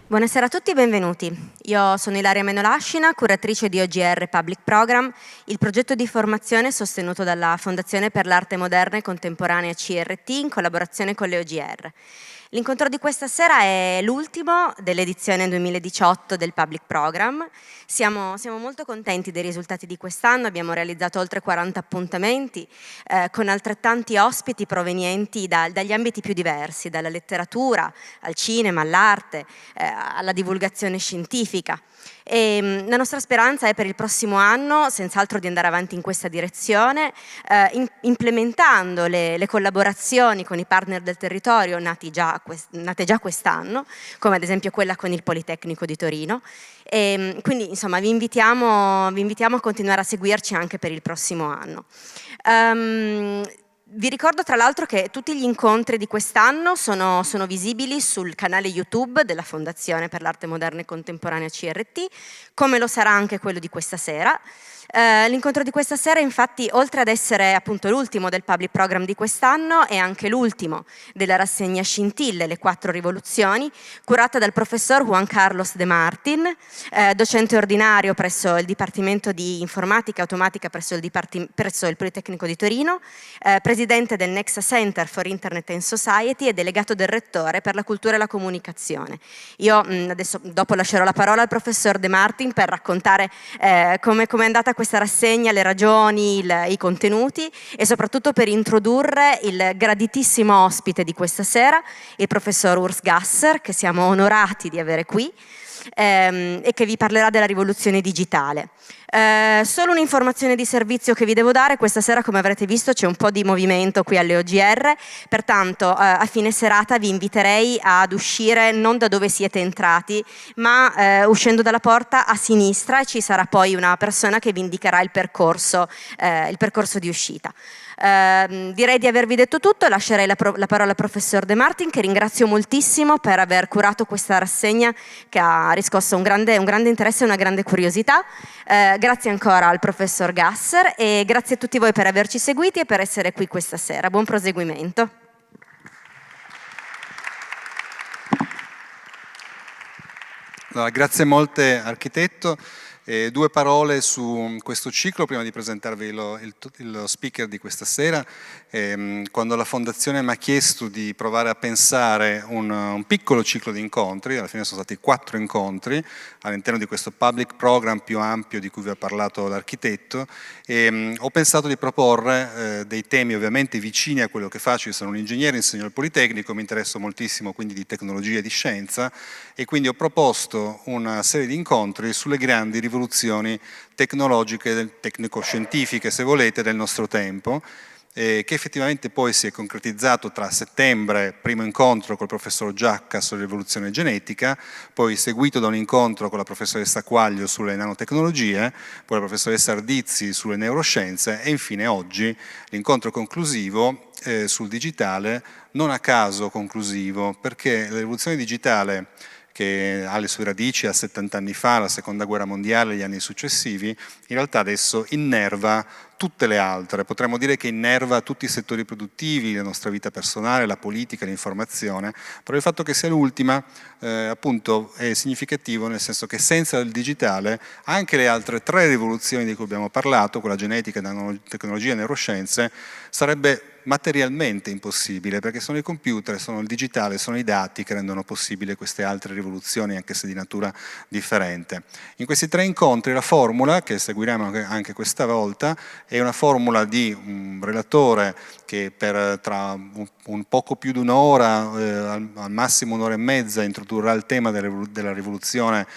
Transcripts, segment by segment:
Buonasera a tutti e benvenuti. Io sono Ilaria Menolascina, curatrice di OGR Public Program, il progetto di formazione sostenuto dalla Fondazione per l'Arte Moderna e Contemporanea CRT in collaborazione con le OGR. L'incontro di questa sera è l'ultimo dell'edizione 2018 del Public Program. Siamo molto contenti dei risultati di quest'anno, abbiamo realizzato oltre 40 appuntamenti con altrettanti ospiti provenienti dagli ambiti più diversi, dalla letteratura al cinema, all'arte, alla divulgazione scientifica. E la nostra speranza è per il prossimo anno senz'altro di andare avanti in questa direzione, implementando le collaborazioni con i partner del territorio nate già quest'anno, come ad esempio quella con il Politecnico di Torino. E quindi insomma vi invitiamo a continuare a seguirci anche per il prossimo anno. Vi ricordo tra l'altro che tutti gli incontri di quest'anno sono visibili sul canale YouTube della Fondazione per l'Arte Moderna e Contemporanea CRT, come lo sarà anche quello di questa sera. L'incontro di questa sera infatti, oltre ad essere appunto l'ultimo del Public Program di quest'anno, è anche l'ultimo della rassegna Scintille, le 4 rivoluzioni, curata dal professor Juan de Martin, docente ordinario presso il Dipartimento di Informatica Automatica presso il Politecnico di Torino, presidente del Nexa Center for Internet and Society e delegato del Rettore per la Cultura e la Comunicazione. Io adesso dopo lascerò la parola al professor De Martin per raccontare come è andata questa rassegna, le ragioni, i contenuti e soprattutto per introdurre il graditissimo ospite di questa sera, il professor Urs Gasser, che siamo onorati di avere qui e che vi parlerà della rivoluzione digitale. Solo un'informazione di servizio che vi devo dare: questa sera, come avrete visto, c'è un po' di movimento qui alle OGR, pertanto a fine serata vi inviterei ad uscire non da dove siete entrati, ma uscendo dalla porta a sinistra, e ci sarà poi una persona che vi indicherà il percorso di uscita. Direi di avervi detto tutto e lascerei la parola al professor De Martin, che ringrazio moltissimo per aver curato questa rassegna che ha riscosso un grande interesse e una grande curiosità. Grazie ancora al professor Gasser e grazie a tutti voi per averci seguiti e per essere qui questa sera. Buon proseguimento. Allora, grazie molte architetto. 2 parole su questo ciclo prima di presentarvi lo speaker di questa sera. Quando la Fondazione mi ha chiesto di provare a pensare un piccolo ciclo di incontri, alla fine sono stati 4 incontri all'interno di questo public program più ampio di cui vi ha parlato l'architetto, e ho pensato di proporre dei temi ovviamente vicini a quello che faccio. Io sono un ingegnere, insegno al Politecnico, mi interesso moltissimo quindi di tecnologia e di scienza, e quindi ho proposto una serie di incontri sulle grandi rivoluzioni tecnologiche, tecnico-scientifiche se volete, del nostro tempo, che effettivamente poi si è concretizzato tra settembre, primo incontro col professor Giacca sulla rivoluzione genetica, poi seguito da un incontro con la professoressa Quaglio sulle nanotecnologie, poi la professoressa Ardizzi sulle neuroscienze e infine oggi l'incontro conclusivo sul digitale, non a caso conclusivo, perché la rivoluzione digitale, che ha le sue radici a 70 anni fa, la seconda guerra mondiale e gli anni successivi, in realtà adesso innerva tutte le altre. Potremmo dire che innerva tutti i settori produttivi, la nostra vita personale, la politica, l'informazione, però il fatto che sia l'ultima appunto è significativo, nel senso che senza il digitale anche le altre 3 rivoluzioni di cui abbiamo parlato, quella genetica, nanotecnologia e neuroscienze, sarebbe materialmente impossibile, perché sono i computer, sono il digitale, sono i dati che rendono possibile queste altre rivoluzioni, anche se di natura differente. In questi 3 incontri la formula che seguiremo anche questa volta è una formula di un relatore che tra un poco più di un'ora, al massimo un'ora e mezza, introdurrà il tema della rivoluzione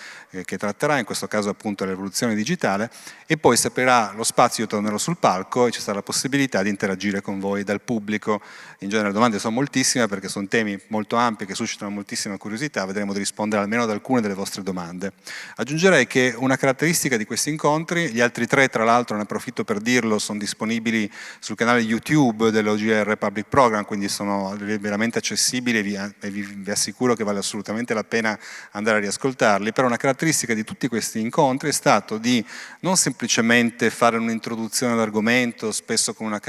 che tratterà, in questo caso appunto la rivoluzione digitale, e poi se aprirà lo spazio io tornerò sul palco e ci sarà la possibilità di interagire con voi dal pubblico. In genere le domande sono moltissime perché sono temi molto ampi che suscitano moltissima curiosità, vedremo di rispondere almeno ad alcune delle vostre domande. Aggiungerei che una caratteristica di questi incontri, gli altri 3 tra l'altro, ne approfitto per dirlo, sono disponibili sul canale YouTube dell'OGR Public Program, quindi sono veramente accessibili e vi assicuro che vale assolutamente la pena andare a riascoltarli. Però una caratteristica di tutti questi incontri è stato di non semplicemente fare un'introduzione all'argomento, spesso con una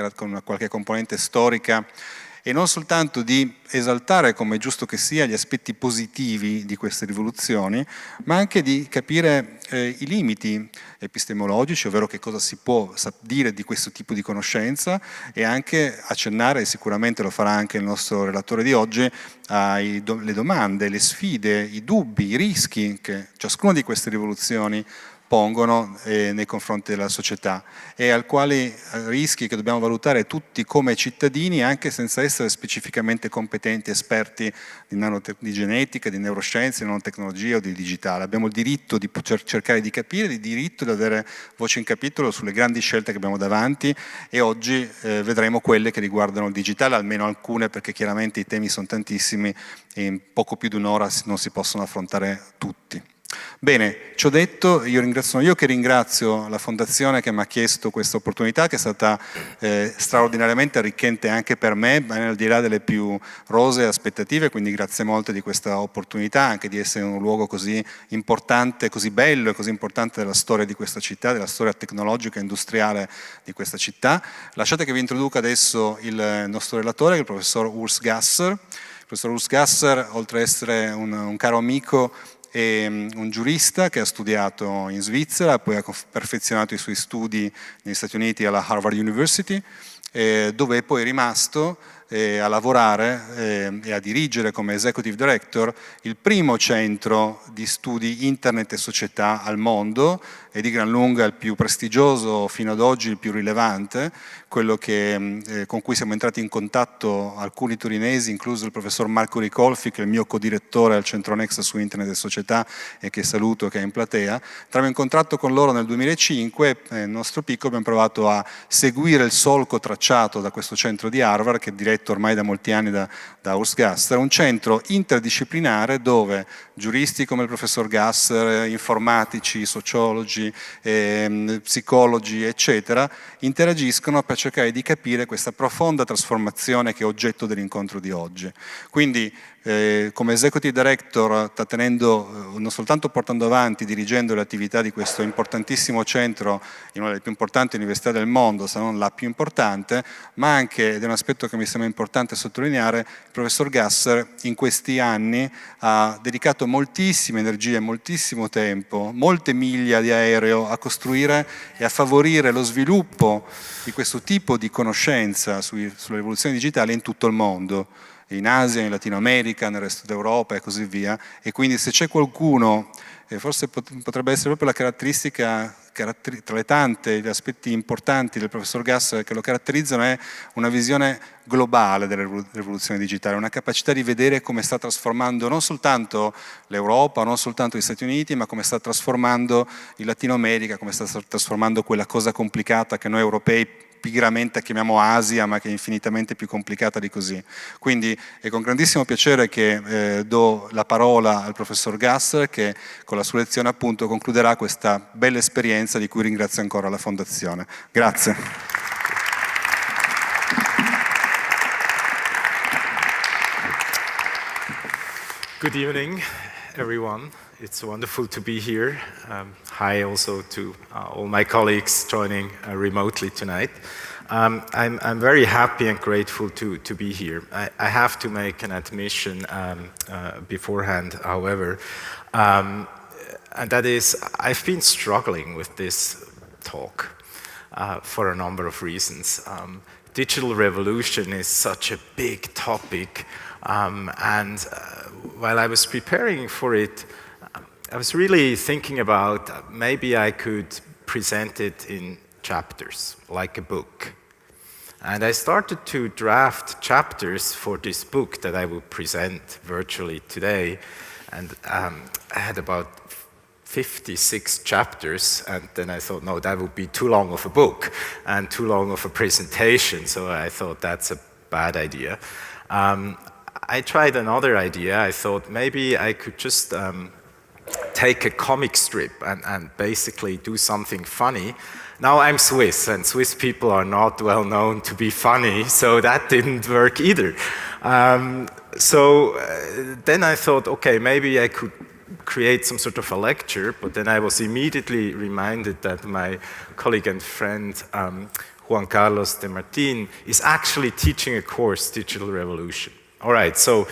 qualche componente storica, e non soltanto di esaltare, come è giusto che sia, gli aspetti positivi di queste rivoluzioni, ma anche di capire i limiti epistemologici, ovvero che cosa si può dire di questo tipo di conoscenza, e anche accennare, e sicuramente lo farà anche il nostro relatore di oggi, alle domande, le sfide, i dubbi, i rischi che ciascuna di queste rivoluzioni pongono nei confronti della società, e al quali rischi che dobbiamo valutare tutti come cittadini, anche senza essere specificamente competenti esperti di genetica, di neuroscienze, di nanotecnologia o di digitale. Abbiamo il diritto di cercare di capire, il diritto di avere voce in capitolo sulle grandi scelte che abbiamo davanti, e oggi vedremo quelle che riguardano il digitale, almeno alcune, perché chiaramente i temi sono tantissimi e in poco più di un'ora non si possono affrontare tutti. Bene, ciò detto, sono io che ringrazio la Fondazione che mi ha chiesto questa opportunità, che è stata straordinariamente arricchente anche per me, al di là delle più rosee aspettative, quindi grazie molte di questa opportunità, anche di essere in un luogo così importante, così bello e così importante della storia di questa città, della storia tecnologica e industriale di questa città. Lasciate che vi introduca adesso il nostro relatore, il professor Urs Gasser. Il professor Urs Gasser, oltre ad essere un caro amico, è un giurista che ha studiato in Svizzera, poi ha perfezionato i suoi studi negli Stati Uniti alla Harvard University, dove è poi rimasto a lavorare e a dirigere come executive director il primo centro di studi internet e società al mondo, e di gran lunga il più prestigioso fino ad oggi, il più rilevante, quello con cui siamo entrati in contatto alcuni torinesi, incluso il professor Marco Ricolfi, che è il mio codirettore al Centro Next su Internet e Società, e che saluto, che è in platea. Entriamo in contatto con loro nel 2005 e nel nostro picco abbiamo provato a seguire il solco tracciato da questo centro di Harvard, che è diretto ormai da molti anni da Urs Gasser, un centro interdisciplinare dove giuristi come il professor Gasser, informatici, sociologi, psicologi, eccetera, interagiscono per cercare di capire questa profonda trasformazione che è oggetto dell'incontro di oggi. Quindi come executive director sta tenendo, non soltanto portando avanti, dirigendo le attività di questo importantissimo centro in una delle più importanti università del mondo, se non la più importante, ma anche, ed è un aspetto che mi sembra importante sottolineare, il professor Gasser in questi anni ha dedicato moltissime energie, moltissimo tempo, molte miglia di aereo a costruire e a favorire lo sviluppo di questo tipo di conoscenza sulle rivoluzioni digitali in tutto il mondo, in Asia, in Latino America, nel resto d'Europa e così via. E quindi se c'è qualcuno, forse potrebbe essere proprio la caratteristica, tra le tante, gli aspetti importanti del professor Gasser che lo caratterizzano, è una visione globale della rivoluzione digitale, una capacità di vedere come sta trasformando non soltanto l'Europa, non soltanto gli Stati Uniti, ma come sta trasformando il Latino America, come sta trasformando quella cosa complicata che noi europei pigramente chiamiamo Asia, ma che è infinitamente più complicata di così. Quindi è con grandissimo piacere che do la parola al professor Gasser, che con la sua lezione appunto concluderà questa bella esperienza di cui ringrazio ancora la Fondazione. Grazie. Good evening, everyone. It's wonderful to be here. Hi also to all my colleagues joining remotely tonight. I'm very happy and grateful to be here. I have to make an admission beforehand, however, and that is I've been struggling with this talk for a number of reasons. Digital revolution is such a big topic, and while I was preparing for it, I was really thinking about maybe I could present it in chapters, like a book. And I started to draft chapters for this book that I will present virtually today. And I had about 56 chapters, and then I thought, no, that would be too long of a book and too long of a presentation, so I thought that's a bad idea. I tried another idea. I thought maybe I could just take a comic strip and basically do something funny. Now I'm Swiss, and Swiss people are not well known to be funny, so that didn't work either. Then I thought, okay, maybe I could create some sort of a lecture, but then I was immediately reminded that my colleague and friend Juan Carlos de Martin, is actually teaching a course, Digital Revolution. All right, so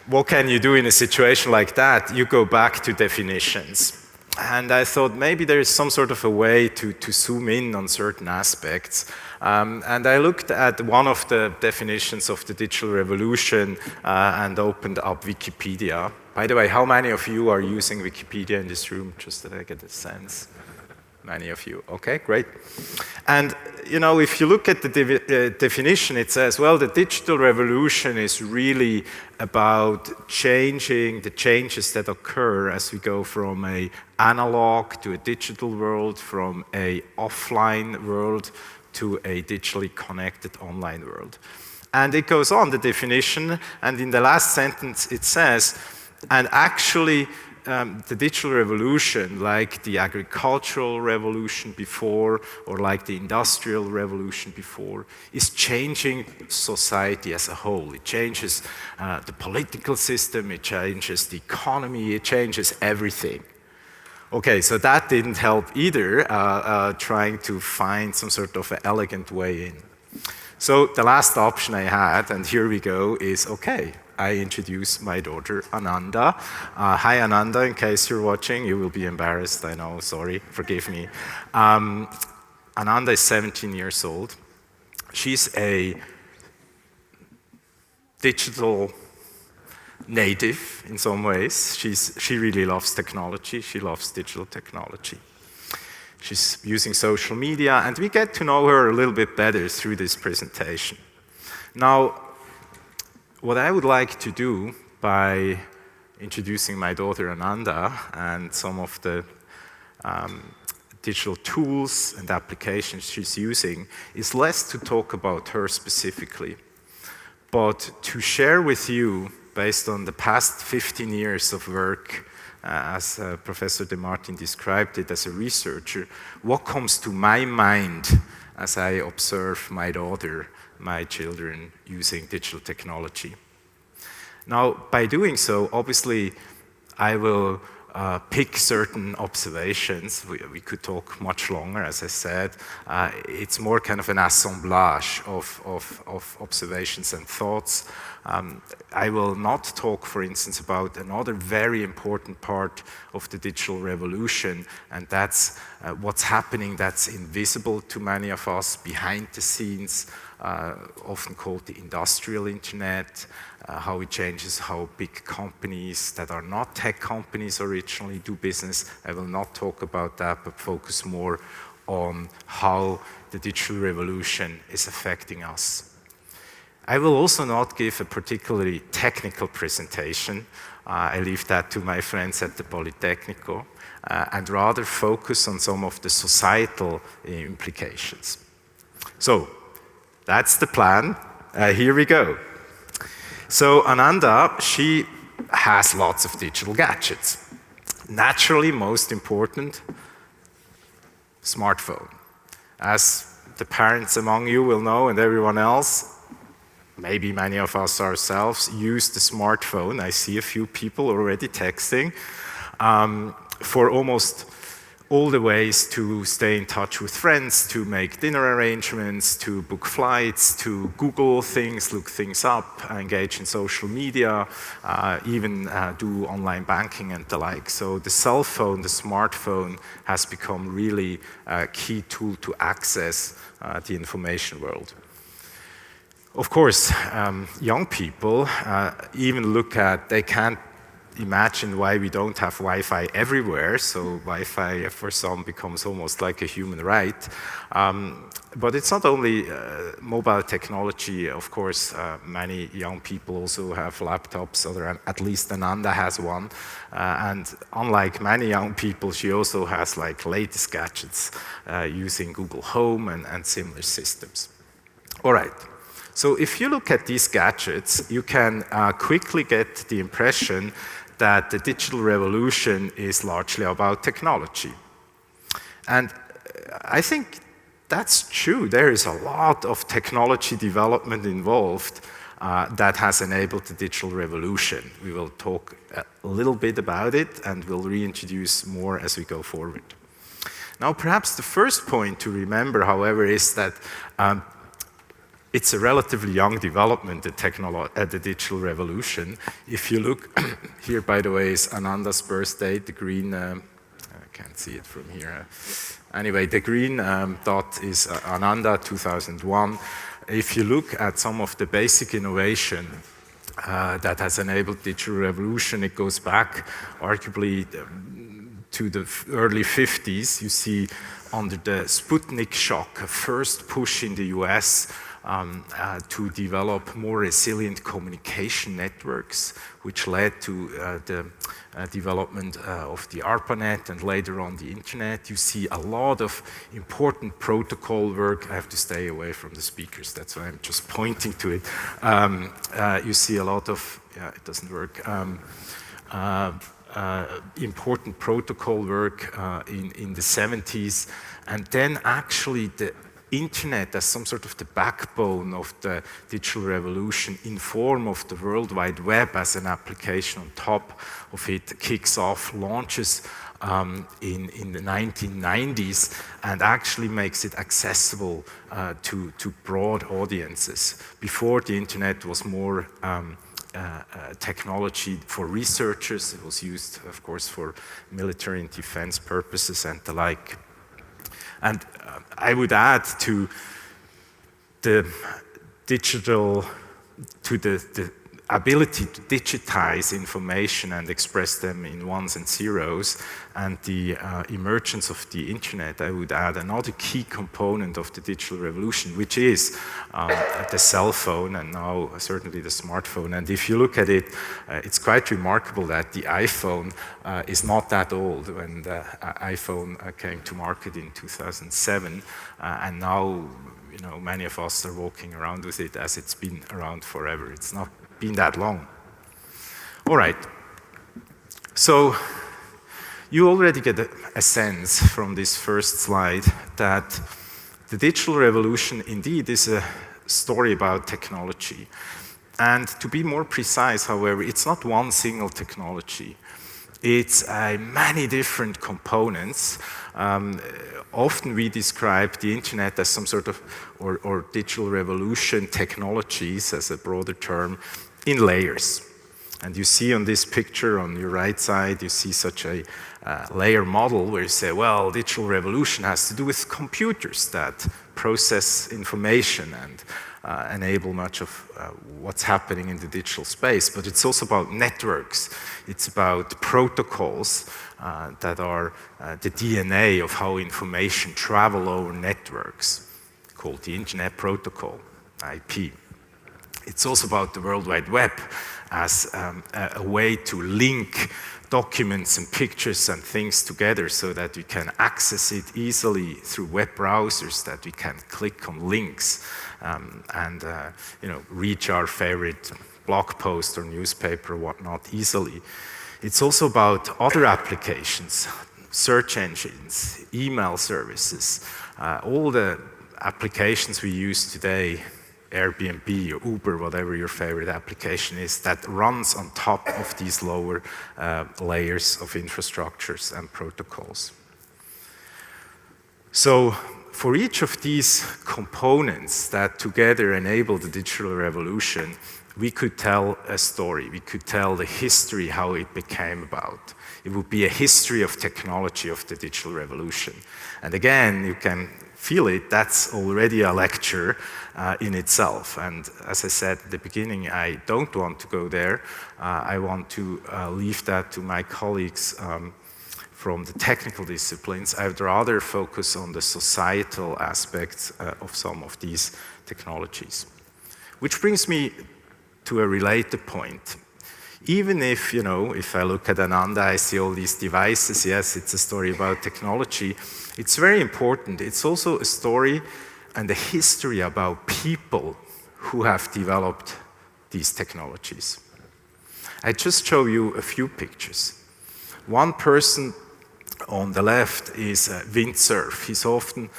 what can you do in a situation like that? You go back to definitions. And I thought maybe there is some sort of a way to zoom in on certain aspects. And I looked at one of the definitions of the digital revolution and opened up Wikipedia. By the way, how many of you are using Wikipedia in this room, just that I get a sense? Many of you. Okay, great. And you know, if you look at the definition, it says, well, the digital revolution is really about changing the changes that occur as we go from an analog to a digital world, from an offline world to a digitally connected online world. And it goes on, the definition, and in the last sentence it says, and actually the digital revolution, like the agricultural revolution before, or like the industrial revolution before, is changing society as a whole. It changes the political system, it changes the economy, it changes everything. Okay, so that didn't help either, trying to find some sort of an elegant way in. So the last option I had, and here we go, is okay. I introduce my daughter, Ananda. Hi, Ananda, in case you're watching. You will be embarrassed, I know, sorry, forgive me. Ananda is 17 years old. She's a digital native in some ways. She really loves technology. She loves digital technology. She's using social media, and we get to know her a little bit better through this presentation. Now, what I would like to do by introducing my daughter Ananda and some of the digital tools and applications she's using is less to talk about her specifically, but to share with you, based on the past 15 years of work, as Professor de Martin described it as a researcher, what comes to my mind as I observe my daughter, my children, using digital technology. Now, by doing so, obviously, I will pick certain observations. We could talk much longer, as I said. It's more kind of an assemblage of observations and thoughts. I will not talk, for instance, about another very important part of the digital revolution, and that's what's happening that's invisible to many of us behind the scenes, often called the industrial internet, how it changes how big companies that are not tech companies originally do business. I will not talk about that, but focus more on how the digital revolution is affecting us. I will also not give a particularly technical presentation. I leave that to my friends at the Politecnico, and rather focus on some of the societal implications. So, that's the plan. Here we go. So Ananda, she has lots of digital gadgets. Naturally, most important, smartphone. As the parents among you will know, and everyone else, maybe many of us ourselves, use the smartphone. I see a few people already texting, for almost all the ways to stay in touch with friends, to make dinner arrangements, to book flights, to Google things, look things up, engage in social media, even do online banking and the like. So the cell phone, the smartphone, has become really a key tool to access the information world. Of course, young people even look at, they can't imagine why we don't have Wi-Fi everywhere, so Wi-Fi for some becomes almost like a human right. But it's not only mobile technology, of course, many young people also have laptops, or at least Ananda has one, and unlike many young people, she also has like latest gadgets using Google Home and similar systems. All right. So if you look at these gadgets, you can quickly get the impression that the digital revolution is largely about technology. And I think that's true. There is a lot of technology development involved that has enabled the digital revolution. We will talk a little bit about it, and we'll reintroduce more as we go forward. Now, perhaps the first point to remember, however, is that it's a relatively young development, the digital revolution. If you look, here, by the way, is Ananda's birthday, the green, I can't see it from here. Anyway, the green dot is Ananda 2001. If you look at some of the basic innovation that has enabled digital revolution, it goes back arguably to the early 50s. You see under the Sputnik shock, a first push in the US to develop more resilient communication networks, which led to the development of the ARPANET and later on the internet. You see a lot of important protocol work. I have to stay away from the speakers, that's why I'm just pointing to it. You see a lot of, yeah, it doesn't work. Important protocol work in the 70s, and then actually the internet as some sort of the backbone of the digital revolution in form of the World Wide Web as an application on top of it kicks off, launches in the 1990s and actually makes it accessible to broad audiences. Before, the internet was more technology for researchers. It was used, of course, for military and defense purposes and the like. And I would add to the digital, to the ability to digitize information and express them in ones and zeros, and the emergence of the internet, I would add another key component of the digital revolution, which is the cell phone, and now certainly the smartphone. And if you look at it, it's quite remarkable that the iPhone is not that old. When the iPhone came to market in 2007, and now, you know, many of us are walking around with it as it's been around forever. It's not been that long. All right. So you already get a sense from this first slide that the digital revolution indeed is a story about technology. And to be more precise, however, it's not one single technology. It's many different components. Often we describe the internet as some sort of, or digital revolution technologies as a broader term, in layers. And you see on this picture on your right side, you see such a layer model where you say, well, digital revolution has to do with computers that process information and enable much of what's happening in the digital space. But it's also about networks. It's about protocols that are the DNA of how information travel over networks, called the Internet Protocol, IP. It's also about the World Wide Web as a way to link documents and pictures and things together so that we can access it easily through web browsers, that we can click on links and you know, reach our favorite blog post or newspaper or whatnot easily. It's also about other applications, search engines, email services, all the applications we use today, Airbnb or Uber, whatever your favorite application is, that runs on top of these lower layers of infrastructures and protocols. So for each of these components that together enable the digital revolution, we could tell a story. We could tell the history, how it became about. It would be a history of technology of the digital revolution. And again, you can feel it, that's already a lecture in itself. And as I said at the beginning, I don't want to go there. I want to leave that to my colleagues from the technical disciplines. I would rather focus on the societal aspects of some of these technologies. Which brings me to a related point. Even if, you know, if I look at Ananda, I see all these devices, yes, it's a story about technology. It's very important. It's also a story and a history about people who have developed these technologies. I just show you a few pictures. One person on the left is Windsurf. He's often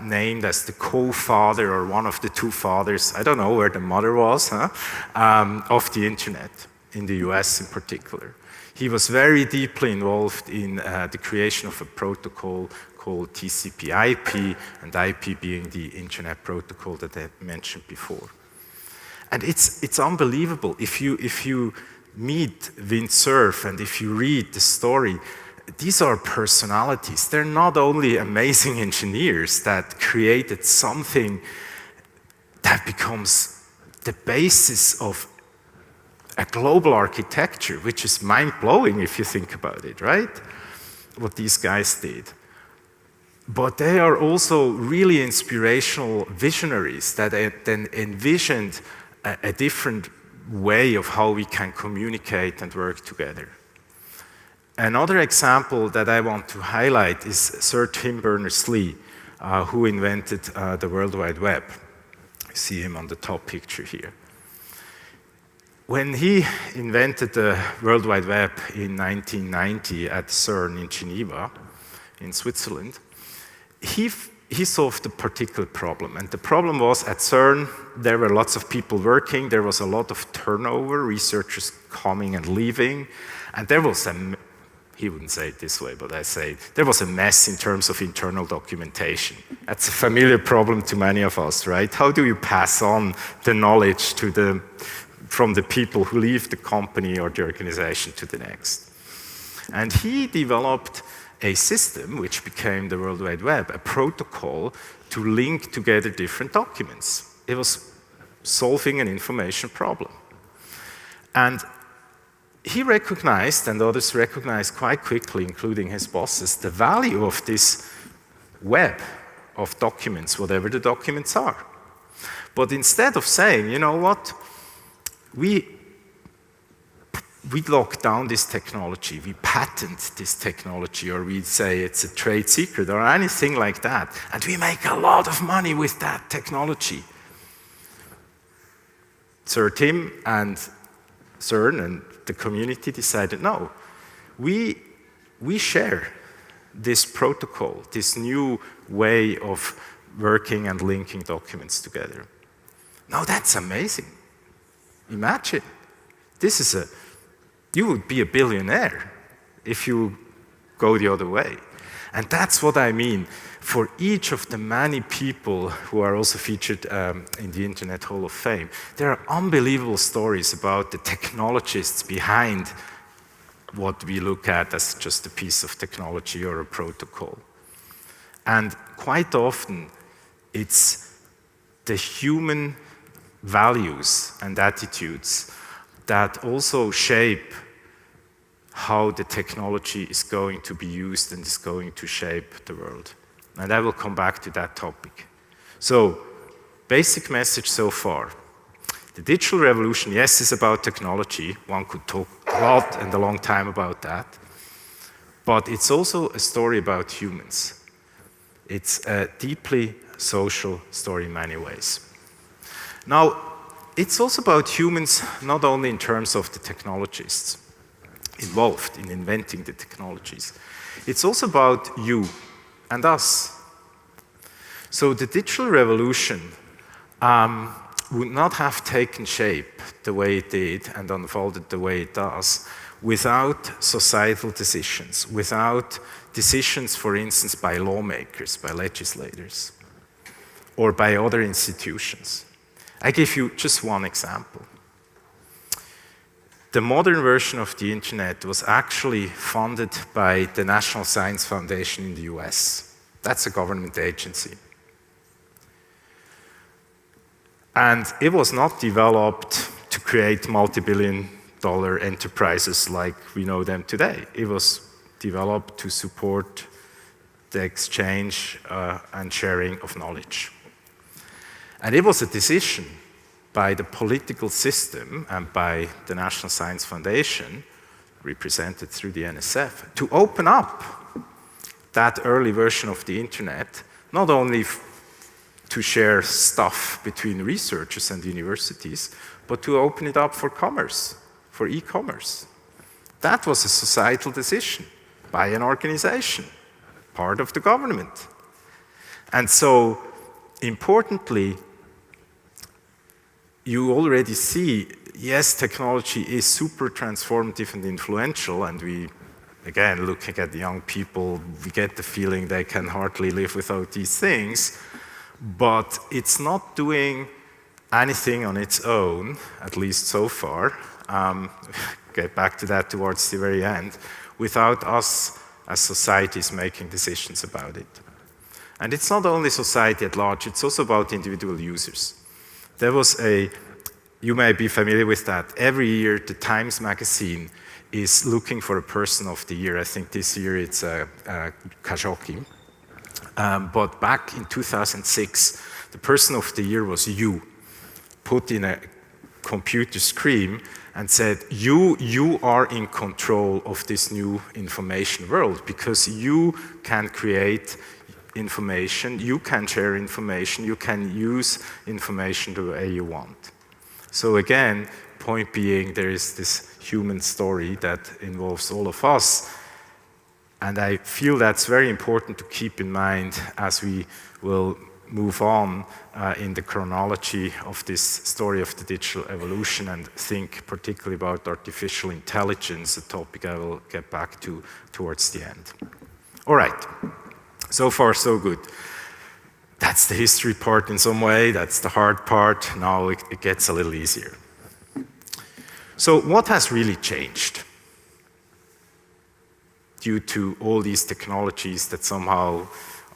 named as the co-father or one of the two fathers, I don't know where the mother was, of the internet, in the US in particular. He was very deeply involved in the creation of a protocol protocol, TCP/IP, and IP being the internet protocol that I mentioned before. And it's unbelievable. If you meet Vint Cerf and if you read the story, these are personalities. They're not only amazing engineers that created something that becomes the basis of a global architecture, which is mind-blowing if you think about it, right? What these guys did. But they are also really inspirational visionaries that then envisioned a different way of how we can communicate and work together. Another example that I want to highlight is Sir Tim Berners-Lee, who invented the World Wide Web. You see him on the top picture here. When he invented the World Wide Web in 1990 at CERN in Geneva, in Switzerland, he solved a particular problem. And the problem was at CERN, there were lots of people working, there was a lot of turnover, researchers coming and leaving, and there was he wouldn't say it this way, but I say it, there was a mess in terms of internal documentation. That's a familiar problem to many of us, right? How do you pass on the knowledge from the people who leave the company or the organization to the next? And he developed a system which became the World Wide Web, a protocol to link together different documents. It was solving an information problem. And he recognized, and others recognized quite quickly, including his bosses, the value of this web of documents, whatever the documents are. But instead of saying, you know what, we lock down this technology, we patent this technology, or we say it's a trade secret, or anything like that, and we make a lot of money with that technology. Sir Tim and CERN and the community decided, no, we share this protocol, this new way of working and linking documents together. Now that's amazing. Imagine, you would be a billionaire if you go the other way. And that's what I mean. For each of the many people who are also featured in the Internet Hall of Fame, there are unbelievable stories about the technologists behind what we look at as just a piece of technology or a protocol. And quite often, it's the human values and attitudes that also shape how the technology is going to be used and is going to shape the world. And I will come back to that topic. So, basic message so far. The digital revolution, yes, is about technology. One could talk a lot and a long time about that. But it's also a story about humans. It's a deeply social story in many ways. Now, it's also about humans, not only in terms of the technologists involved in inventing the technologies. It's also about you and us. So the digital revolution would not have taken shape the way it did and unfolded the way it does without societal decisions, without decisions, for instance, by lawmakers, by legislators, or by other institutions. I give you just one example. The modern version of the internet was actually funded by the National Science Foundation in the US. That's a government agency. And it was not developed to create multi-billion-dollar enterprises like we know them today. It was developed to support the exchange and sharing of knowledge. And it was a decision by the political system and by the National Science Foundation, represented through the NSF, to open up that early version of the internet, not only to share stuff between researchers and universities, but to open it up for commerce, for e-commerce. That was a societal decision by an organization, part of the government. And so, importantly, you already see, yes, technology is super transformative and influential, and we again, looking at the young people, we get the feeling they can hardly live without these things, but it's not doing anything on its own, at least so far. Get back to that towards the very end, without us as societies making decisions about it. And it's not only society at large, it's also about individual users. There was you may be familiar with that. Every year, the Times magazine is looking for a person of the year. I think this year it's Khashoggi. But back in 2006, the person of the year was you, put in a computer screen and said, you are in control of this new information world because you can create information, you can share information, you can use information the way you want. So again, point being, there is this human story that involves all of us. And I feel that's very important to keep in mind as we will move on in the chronology of this story of the digital evolution and think particularly about artificial intelligence, a topic I will get back to towards the end. All right, so far so good. That's the history part in some way, that's the hard part. Now it gets a little easier. So what has really changed due to all these technologies that somehow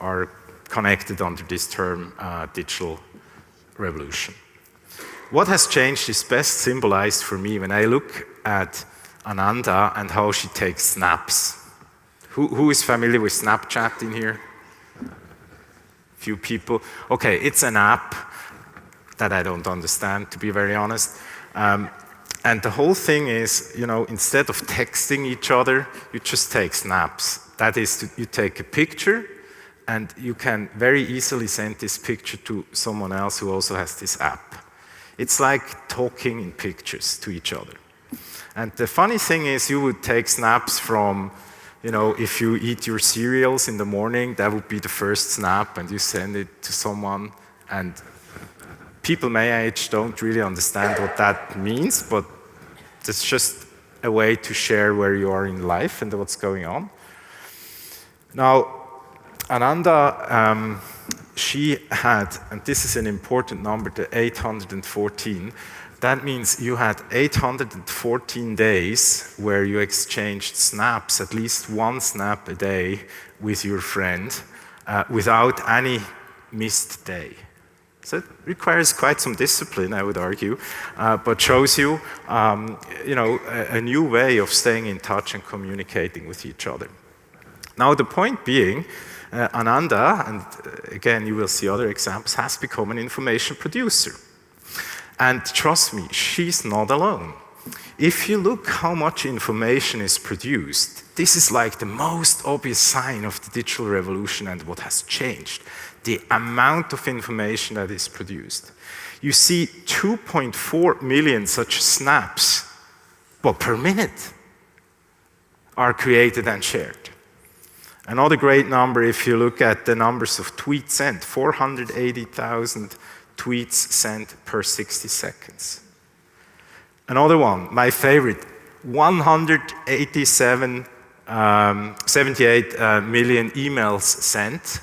are connected under this term digital revolution? What has changed is best symbolized for me when I look at Ananda and how she takes snaps. Who is familiar with Snapchat in here? Few people. Okay, it's an app that I don't understand, to be very honest. And the whole thing is, instead of texting each other, you just take snaps. That is, you take a picture, and you can very easily send this picture to someone else who also has this app. It's like talking in pictures to each other. And the funny thing is, you would take snaps from, if you eat your cereals in the morning, that would be the first snap, and you send it to someone. And people my age don't really understand what that means, but it's just a way to share where you are in life and what's going on. Now, Ananda, she had, and this is an important number, the 814. That means you had 814 days where you exchanged snaps, at least one snap a day with your friend, without any missed day. So it requires quite some discipline, I would argue, but shows you, a new way of staying in touch and communicating with each other. Now, the point being, Ananda, and again, you will see other examples, has become an information producer. And trust me, she's not alone. If you look how much information is produced, this is like the most obvious sign of the digital revolution and what has changed. The amount of information that is produced. You see 2.4 million such snaps, but per minute, are created and shared. Another great number, if you look at the numbers of tweets sent, 480,000 tweets sent per 60 seconds. Another one, my favorite, 78 million emails sent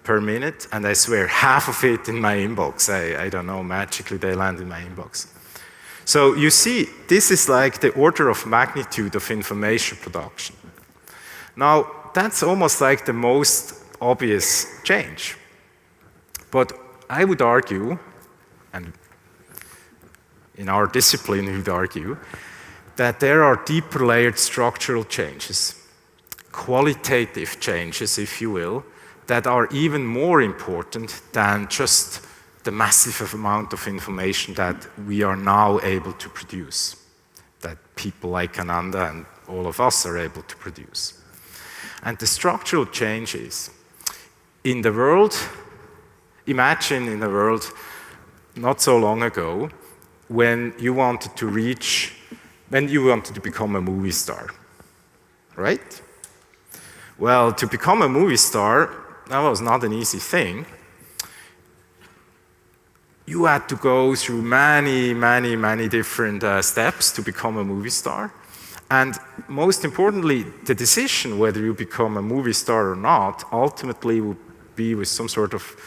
per minute, and I swear half of it in my inbox. I don't know, magically they land in my inbox. So you see, this is like the order of magnitude of information production. Now, that's almost like the most obvious change. But I would argue, and in our discipline we would argue, that there are deeper layered structural changes, qualitative changes, if you will, that are even more important than just the massive amount of information that we are now able to produce, that people like Ananda and all of us are able to produce. And the structural changes in the world, imagine in a world not so long ago when you wanted to become a movie star, right? Well, to become a movie star, that was not an easy thing. You had to go through many different steps to become a movie star. And most importantly, the decision whether you become a movie star or not ultimately will be with some sort of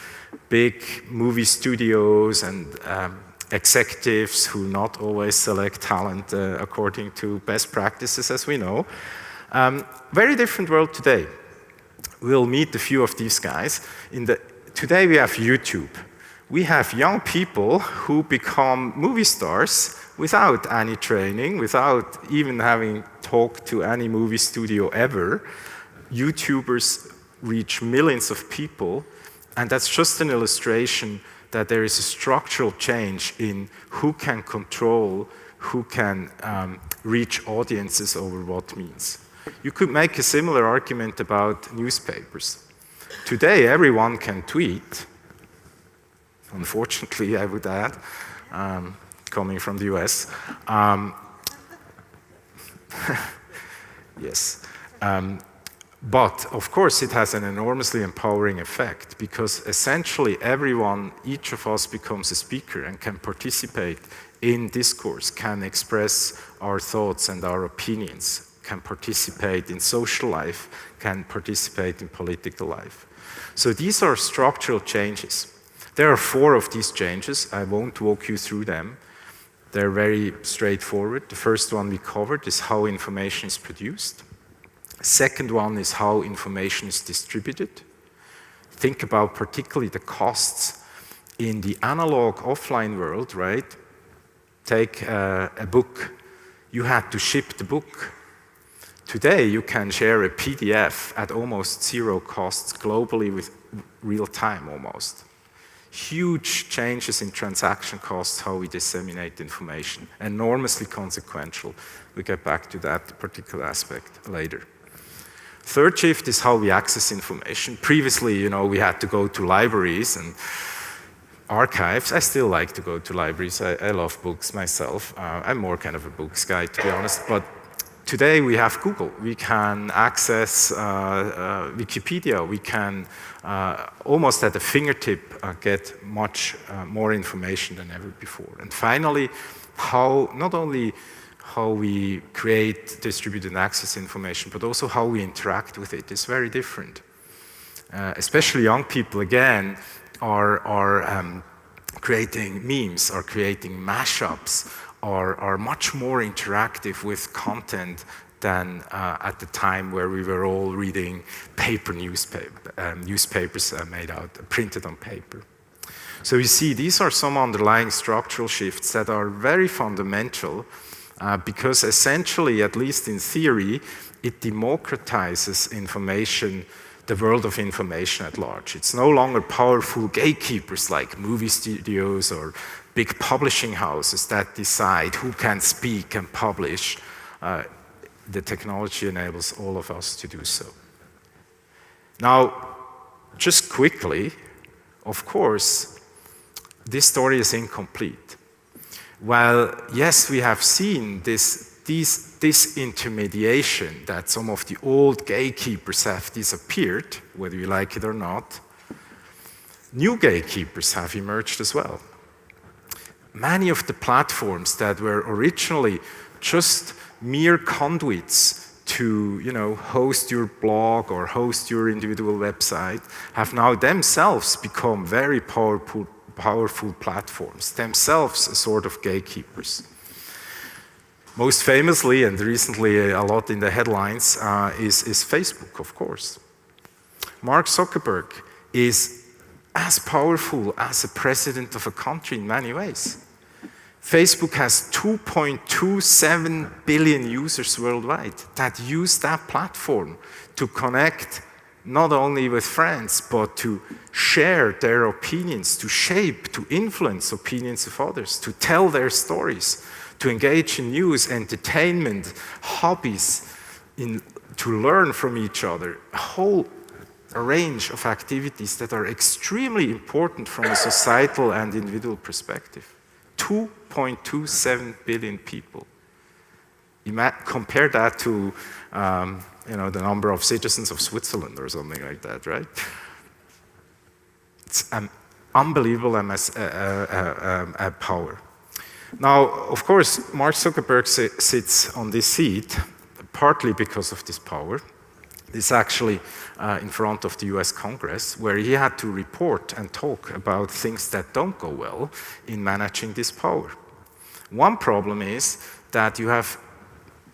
big movie studios and executives who not always select talent according to best practices, as we know. Very different world today. We'll meet a few of these guys. Today we have YouTube. We have young people who become movie stars without any training, without even having talked to any movie studio ever. YouTubers reach millions of people, and that's just an illustration that there is a structural change in who can control, who can reach audiences over what means. You could make a similar argument about newspapers. Today, everyone can tweet. Unfortunately, I would add, coming from the US. Yes. But, of course, it has an enormously empowering effect because essentially everyone, each of us becomes a speaker and can participate in discourse, can express our thoughts and our opinions, can participate in social life, can participate in political life. So these are structural changes. There are 4 of these changes. I won't walk you through them. They're very straightforward. The first one we covered is how information is produced. Second one is how information is distributed. Think about particularly the costs in the analog offline world, right? Take a book. You had to ship the book. Today, you can share a PDF at almost 0 costs globally with real time almost. Huge changes in transaction costs, how we disseminate information, enormously consequential. We'll get back to that particular aspect later. Third shift is how we access information. Previously, you know, we had to go to libraries and archives. I still like to go to libraries. I love books myself. I'm more kind of a books guy, to be honest. But today we have Google. We can access Wikipedia. We can almost at a fingertip get much more information than ever before. And finally, not only how we create, distribute, and access information, but also how we interact with it is very different. Especially young people, again, are creating memes, are creating mashups, are much more interactive with content than at the time where we were all reading paper newspapers printed on paper. So you see, these are some underlying structural shifts that are very fundamental because essentially, at least in theory, it democratizes information, the world of information at large. It's no longer powerful gatekeepers like movie studios or big publishing houses that decide who can speak and publish. The technology enables all of us to do so. Now, just quickly, of course, this story is incomplete. While, yes, we have seen this disintermediation, that some of the old gatekeepers have disappeared, whether you like it or not, new gatekeepers have emerged as well. Many of the platforms that were originally just mere conduits to, host your blog or host your individual website have now themselves become very powerful platforms, themselves a sort of gatekeepers. Most famously, and recently a lot in the headlines, is Facebook, of course. Mark Zuckerberg is as powerful as a president of a country in many ways. Facebook has 2.27 billion users worldwide that use that platform to connect not only with friends, but to share their opinions, to shape, to influence opinions of others, to tell their stories, to engage in news, entertainment, hobbies, to learn from each other, a whole range of activities that are extremely important from a societal and individual perspective. 2.27 billion people. Compare that to the number of citizens of Switzerland or something like that, right? It's an unbelievable power. Now, of course, Mark Zuckerberg sits on this seat partly because of this power. This actually in front of the US Congress, where he had to report and talk about things that don't go well in managing this power. One problem is that you have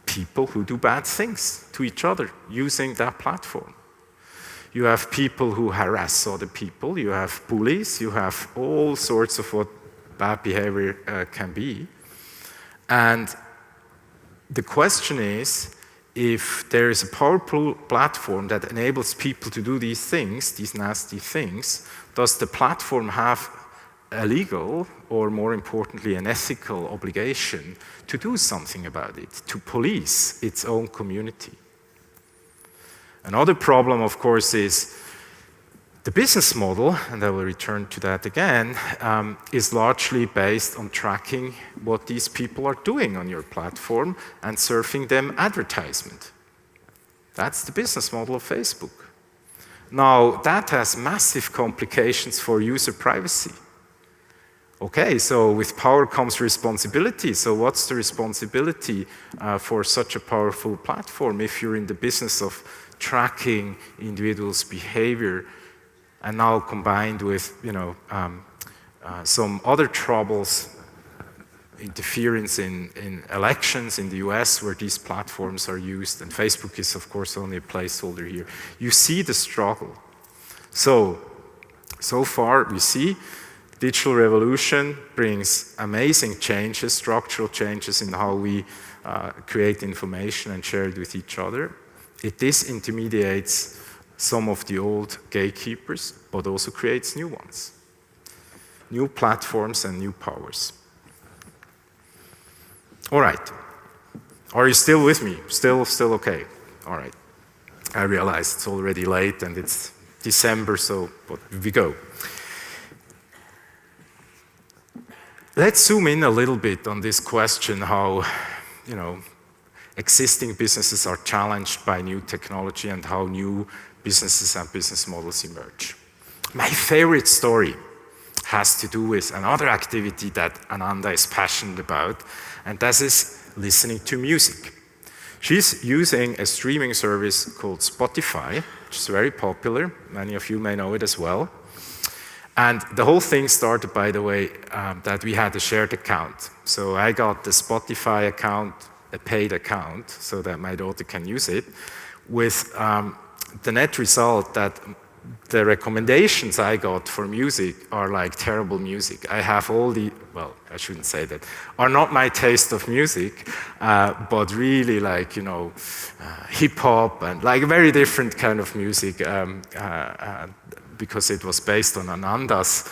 people who do bad things to each other using that platform. You have people who harass other people, you have bullies, you have all sorts of what bad behavior can be. And the question is, if there is a powerful platform that enables people to do these things, these nasty things, does the platform have a legal, or more importantly, an ethical obligation to do something about it, to police its own community? Another problem, of course, is the business model, and I will return to that again, is largely based on tracking what these people are doing on your platform and serving them advertisement. That's the business model of Facebook. Now, that has massive complications for user privacy. Okay, so with power comes responsibility. So what's the responsibility for such a powerful platform if you're in the business of tracking individuals' behavior, and now combined with some other troubles, interference in elections in the US where these platforms are used, and Facebook is of course only a placeholder here. You see the struggle. So far we see digital revolution brings amazing changes, structural changes in how we create information and share it with each other. It disintermediates some of the old gatekeepers, but also creates new ones. New platforms and new powers. All right. Are you still with me? Still okay? All right. I realize it's already late and it's December, so but we go. Let's zoom in a little bit on this question how, existing businesses are challenged by new technology and how new businesses and business models emerge. My favorite story has to do with another activity that Ananda is passionate about, and that is listening to music. She's using a streaming service called Spotify, which is very popular. Many of you may know it as well. And the whole thing started, by the way, that we had a shared account. So I got the Spotify account, a paid account, so that my daughter can use it, with the net result that the recommendations I got for music are like terrible music. I have all the, well, I shouldn't say that, are not my taste of music, but really like, hip hop and like very different kind of music, because it was based on Ananda's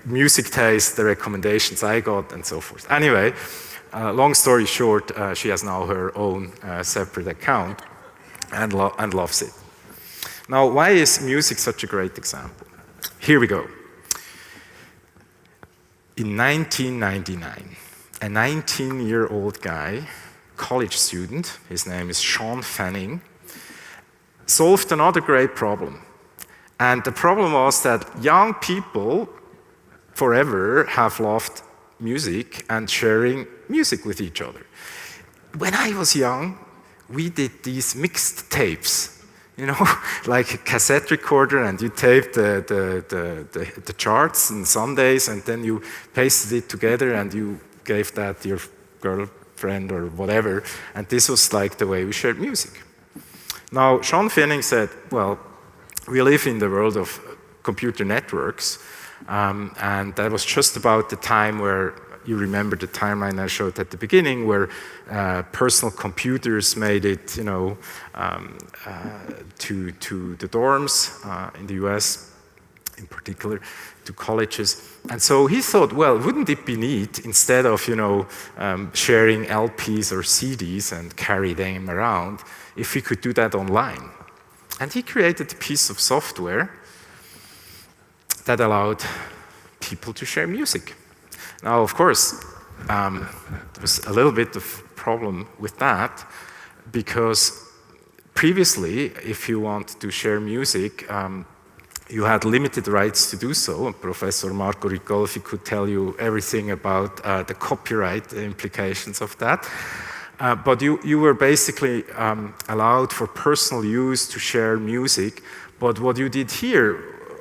music taste, the recommendations I got, and so forth. Anyway, long story short, she has now her own separate account and loves it. Now, why is music such a great example? Here we go. In 1999, a 19-year-old guy, college student, his name is Sean Fanning, solved another great problem. And the problem was that young people forever have loved music and sharing music with each other. When I was young, we did these mixed tapes, like a cassette recorder, and you taped the charts on Sundays, and then you pasted it together and you gave that to your girlfriend or whatever, and this was like the way we shared music. Now, Sean Fanning said, well, we live in the world of computer networks, and that was just about the time where, you remember the timeline I showed at the beginning, where personal computers made it, to the dorms in the US, in particular, to colleges. And so he thought, well, wouldn't it be neat, instead of, sharing LPs or CDs and carry them around, if we could do that online? And he created a piece of software that allowed people to share music. Now, of course, there was a little bit of problem with that, because previously, if you want to share music, you had limited rights to do so. Professor Marco Ricolfi could tell you everything about the copyright implications of that. But you were basically allowed for personal use to share music. But what you did here,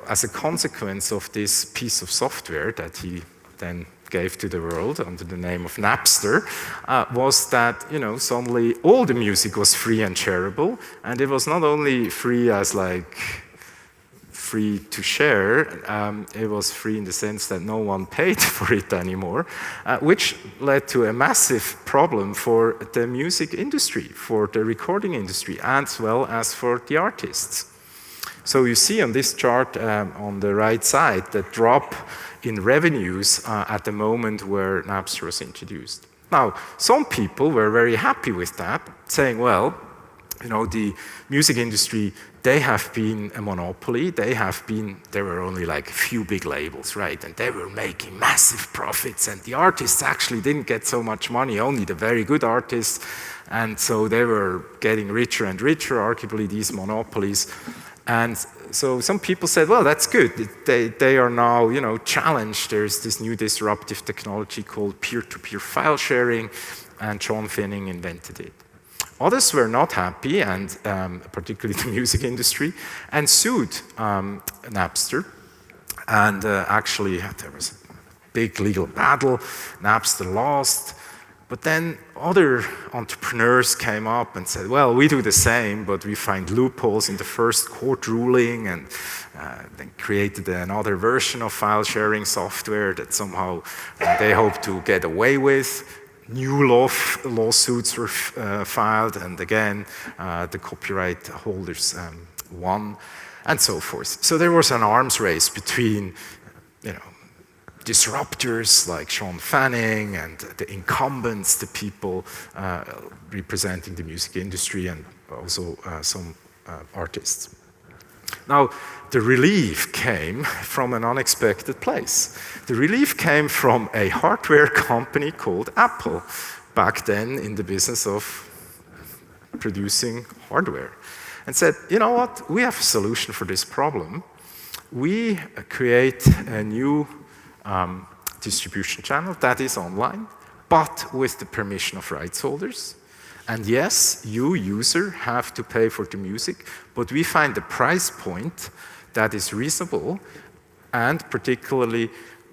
as a consequence of this piece of software that he then gave to the world under the name of Napster, was that, you know, suddenly all the music was free and shareable, and it was not only free as like free to share, it was free in the sense that no one paid for it anymore, which led to a massive problem for the music industry, for the recording industry, as well as for the artists. So you see on this chart on the right side the drop in revenues at the moment where Napster was introduced. Now, some people were very happy with that, saying, well, you know, the music industry, they have been a monopoly. There were only like a few big labels, right? And they were making massive profits, and the artists actually didn't get so much money, only the very good artists. And so they were getting richer and richer, arguably, these monopolies. And so some people said, well, that's good. They are now, you know, challenged. There's this new disruptive technology called peer-to-peer file sharing, and John Finning invented it. Others were not happy, and particularly the music industry, and sued Napster. And actually, there was a big legal battle. Napster lost. But then other entrepreneurs came up and said, well, we do the same, but we find loopholes in the first court ruling, and then created another version of file sharing software that somehow they hope to get away with. New lawsuits were filed, and again, the copyright holders won, and so forth. So there was an arms race between, you know, disruptors like Sean Fanning and the incumbents, the people representing the music industry, and also some artists. Now, the relief came from an unexpected place. The relief came from a hardware company called Apple, back then in the business of producing hardware, and said, you know what, we have a solution for this problem. We create a new distribution channel that is online, but with the permission of rights holders. And yes, you, user, have to pay for the music, but we find a price point that is reasonable, and particularly,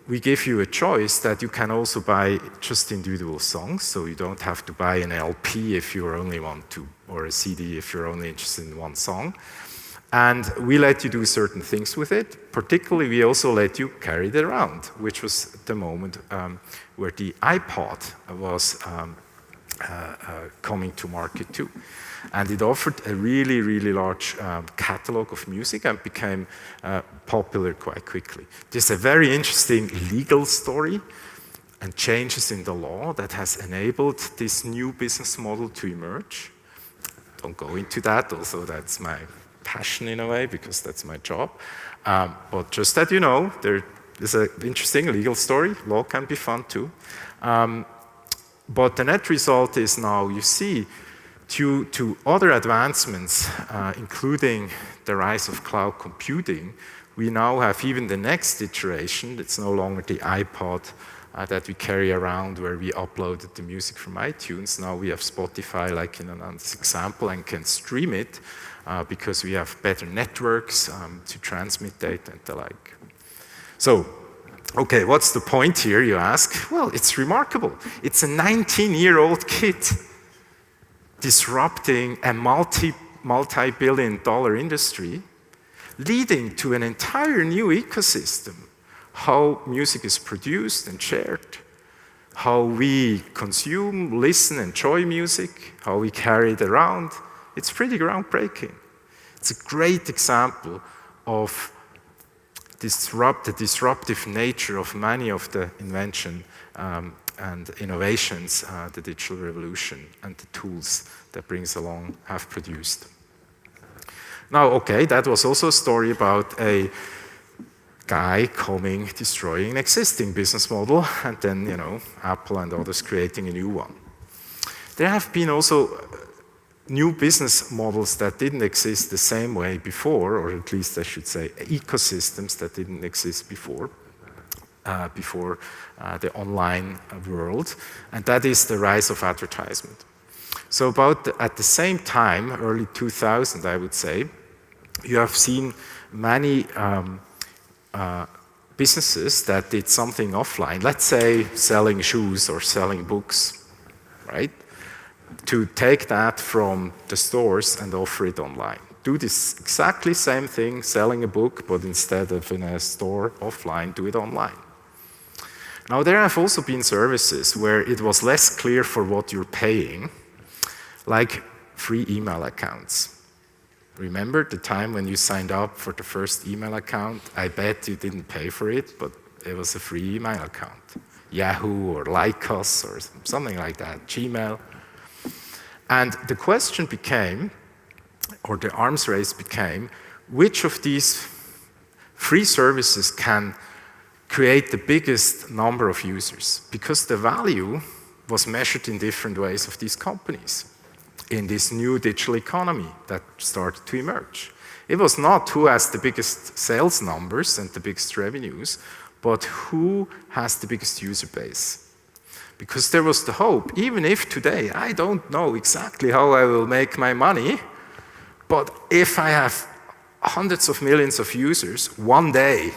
we give you a choice that you can also buy just individual songs, so you don't have to buy an LP if you only want to, or a CD if you're only interested in one song. And we let you do certain things with it. Particularly, we also let you carry it around, which was the moment where the iPod was coming to market too. And it offered a really, really large catalog of music and became popular quite quickly. There's a very interesting legal story and changes in the law that has enabled this new business model to emerge. Don't go into that, also that's my passion in a way, because that's my job. But just that you know, there is an interesting legal story. Law can be fun too. But the net result is now, you see, due to other advancements, including the rise of cloud computing, we now have even the next iteration. It's no longer the iPod that we carry around where we uploaded the music from iTunes. Now we have Spotify, like in another example, and can stream it because we have better networks to transmit data and the like. So, okay, what's the point here, you ask? Well, it's remarkable. It's a 19-year-old kid disrupting a multi-billion-dollar industry, leading to an entire new ecosystem. How music is produced and shared, how we consume, listen, enjoy music, how we carry it around. It's pretty groundbreaking. It's a great example of the disruptive nature of many of the invention and innovations the digital revolution and the tools that brings along have produced. Now, okay, that was also a story about a guy destroying an existing business model, and then, you know, Apple and others creating a new one. There have been also new business models that didn't exist the same way before, or at least I should say ecosystems that didn't exist before the online world, and that is the rise of advertisement. So at the same time, early 2000, I would say, you have seen many businesses that did something offline, let's say selling shoes or selling books, right? To take that from the stores and offer it online. Do this exactly same thing, selling a book, but instead of in a store offline, do it online. Now there have also been services where it was less clear for what you're paying, like free email accounts. Remember the time when you signed up for the first email account? I bet you didn't pay for it, but it was a free email account. Yahoo or Lycos or something like that, Gmail. And the question became, or the arms race became, which of these free services can create the biggest number of users? Because the value was measured in different ways of these companies in this new digital economy that started to emerge. It was not who has the biggest sales numbers and the biggest revenues, but who has the biggest user base. Because there was the hope, even if today I don't know exactly how I will make my money, but if I have hundreds of millions of users, one day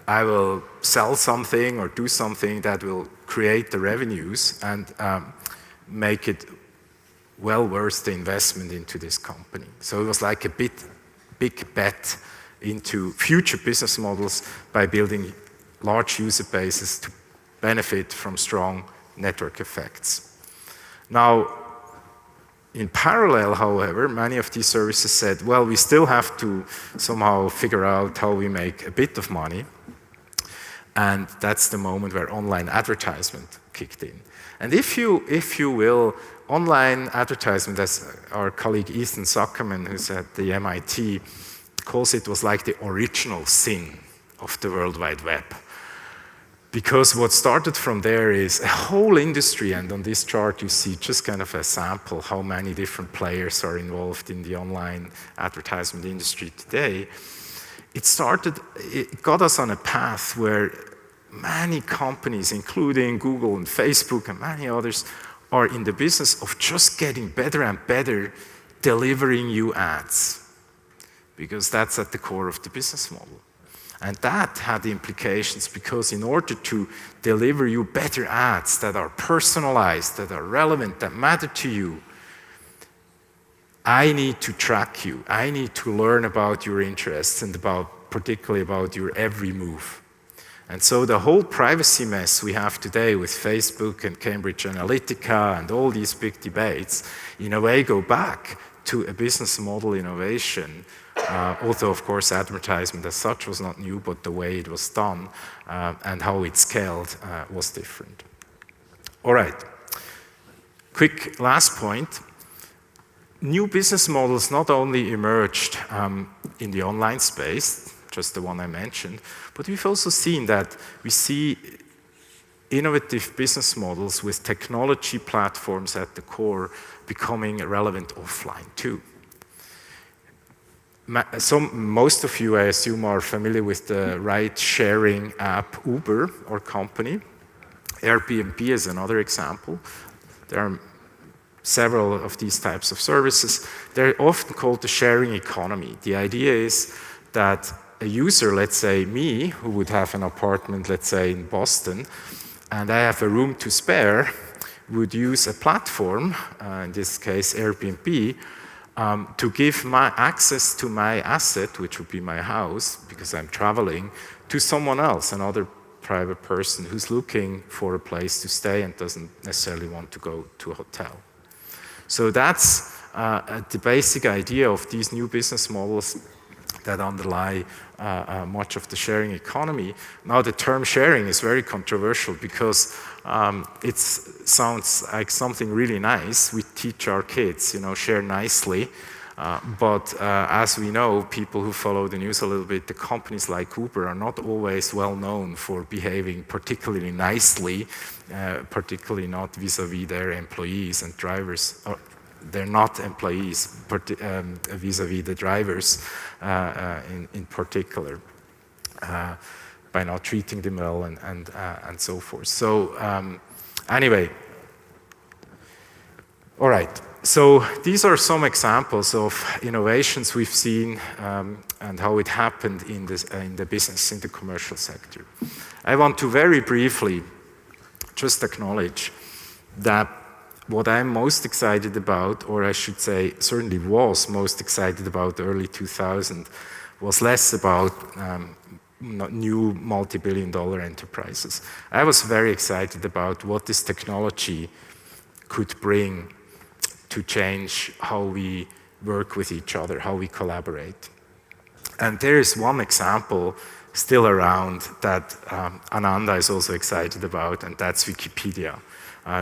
I will sell something or do something that will create the revenues and make it well worth the investment into this company. So it was like a big bet into future business models by building large user bases to benefit from strong network effects. Now, in parallel, however, many of these services said, well, we still have to somehow figure out how we make a bit of money. And that's the moment where online advertisement kicked in. And if you will, online advertisement, as our colleague Ethan Zuckerman, who's at the MIT, calls it, was like the original sin of the World Wide Web. Because what started from there is a whole industry, and on this chart you see just kind of a sample how many different players are involved in the online advertisement industry today. It got us on a path where many companies, including Google and Facebook and many others, are in the business of just getting better and better delivering you ads. Because that's at the core of the business model. And that had implications because in order to deliver you better ads that are personalized, that are relevant, that matter to you, I need to track you. I need to learn about your interests and particularly about your every move. And so the whole privacy mess we have today with Facebook and Cambridge Analytica and all these big debates, in a way go back to a business model innovation. Although, of course, advertisement as such was not new, but the way it was done and how it scaled was different. All right. Quick last point. New business models not only emerged in the online space, just the one I mentioned, but we've also seen that we see innovative business models with technology platforms at the core becoming relevant offline too. Most of you, I assume, are familiar with the ride-sharing app Uber or company. Airbnb is another example. There are several of these types of services. They're often called the sharing economy. The idea is that a user, let's say me, who would have an apartment, let's say in Boston, and I have a room to spare, would use a platform, in this case Airbnb, to give my access to my asset, which would be my house, because I'm traveling, to someone else, another private person who's looking for a place to stay and doesn't necessarily want to go to a hotel. So that's the basic idea of these new business models that underlie much of the sharing economy. Now the term sharing is very controversial because it sounds like something really nice. We teach our kids, share nicely. But as we know, people who follow the news a little bit, the companies like Uber are not always well known for behaving particularly nicely, particularly not vis-a-vis their employees and drivers. They're not employees vis-a-vis the drivers in particular, by not treating them well and so forth. So anyway, All right, so these are some examples of innovations we've seen and how it happened in the business, in the commercial sector. I want to very briefly just acknowledge that what I'm most excited about, or I should say certainly was most excited about the early 2000s, was less about new multi-billion-dollar enterprises. I was very excited about what this technology could bring to change how we work with each other, how we collaborate. And there is one example still around that Ananda is also excited about, and that's Wikipedia.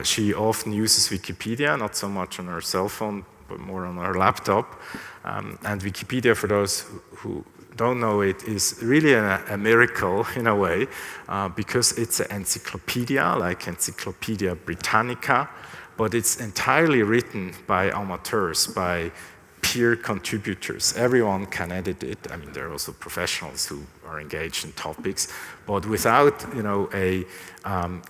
She often uses Wikipedia, not so much on her cell phone, but more on her laptop. And Wikipedia, for those who don't know it, is really a miracle in a way, because it's an encyclopedia, like Encyclopedia Britannica, but it's entirely written by amateurs, by peer contributors. Everyone can edit it. I mean, there are also professionals who are engaged in topics, but without, a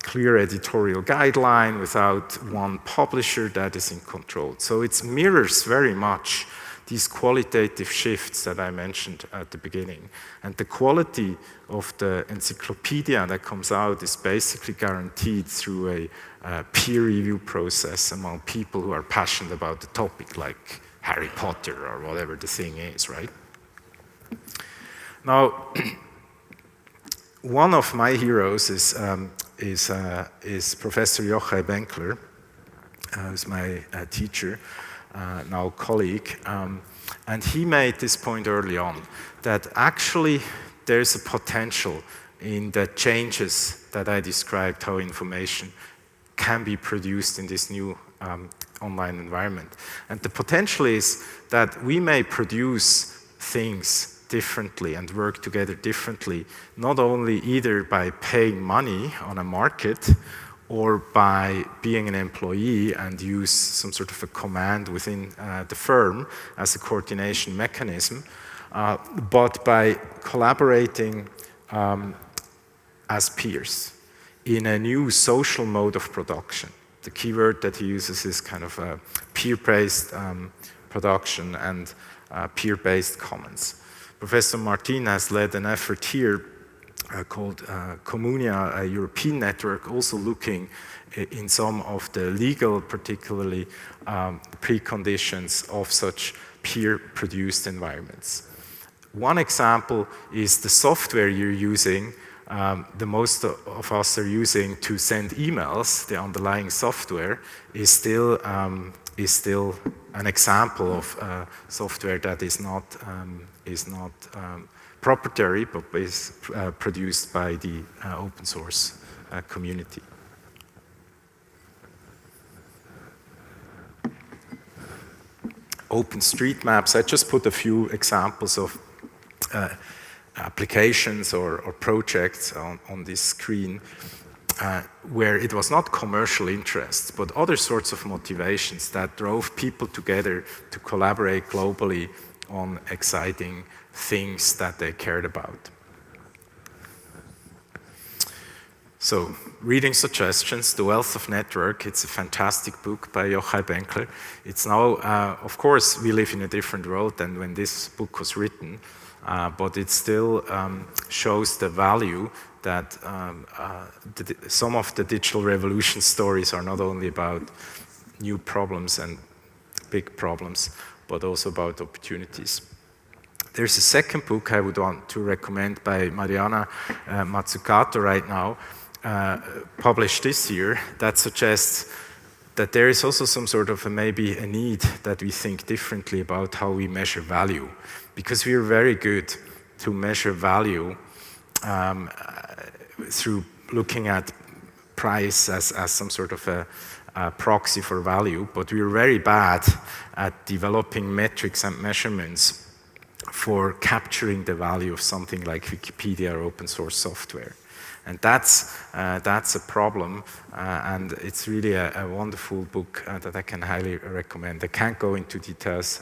clear editorial guideline, without one publisher that is in control. So it mirrors very much these qualitative shifts that I mentioned at the beginning. And the quality of the encyclopedia that comes out is basically guaranteed through a peer review process among people who are passionate about the topic, like Harry Potter or whatever the thing is, right? Now, one of my heroes is Professor Joachim Benkler, who's my teacher, now colleague, and he made this point early on, that actually there's a potential in the changes that I described, how information can be produced in this new online environment. And the potential is that we may produce things differently and work together differently, not only either by paying money on a market or by being an employee and use some sort of a command within the firm as a coordination mechanism, but by collaborating as peers in a new social mode of production. The key word that he uses is kind of a peer-based production and peer-based commons. Professor Martin has led an effort here called Communia, a European network, also looking in some of the legal, particularly preconditions of such peer-produced environments. One example is the software you're using, the most of us are using to send emails. The underlying software is still an example of software that is not proprietary, but is produced by the open source community. OpenStreetMaps, I just put a few examples of applications or projects on this screen where it was not commercial interest, but other sorts of motivations that drove people together to collaborate globally on exciting things that they cared about. So, reading suggestions, The Wealth of Network, it's a fantastic book by Joachim Benkler. It's now, of course, we live in a different world than when this book was written, but it still shows the value that some of the digital revolution stories are not only about new problems and big problems, but also about opportunities. There's a second book I would want to recommend by Mariana Mazzucato right now, published this year, that suggests that there is also some sort of maybe a need that we think differently about how we measure value. Because we are very good to measure value through looking at price as some sort of a proxy for value, but we are very bad at developing metrics and measurements for capturing the value of something like Wikipedia or open source software. And that's a problem, and it's really a wonderful book that I can highly recommend. I can't go into details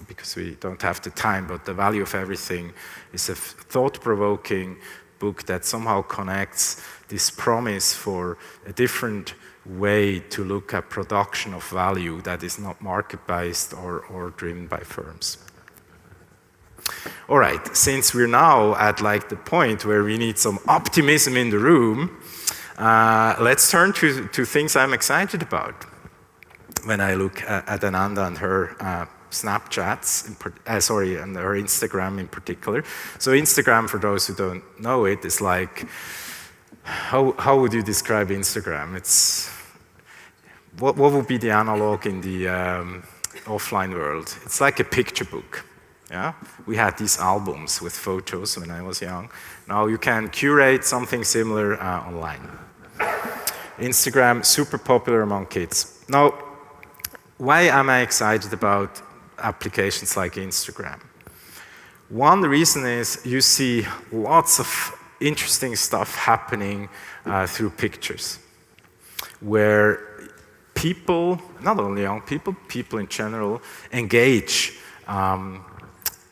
because we don't have the time, but The Value of Everything is a thought-provoking book that somehow connects this promise for a different way to look at production of value that is not market-based or driven by firms. All right, since we're now at like the point where we need some optimism in the room, let's turn to things I'm excited about when I look at Ananda and her Snapchats, and her Instagram in particular. So Instagram, for those who don't know it, is like, how would you describe Instagram? It's, what would be the analog in the offline world? It's like a picture book. Yeah? We had these albums with photos when I was young. Now you can curate something similar online. Instagram, super popular among kids. Now, why am I excited about applications like Instagram? One reason is you see lots of interesting stuff happening through pictures, where people, not only young people, people in general, engage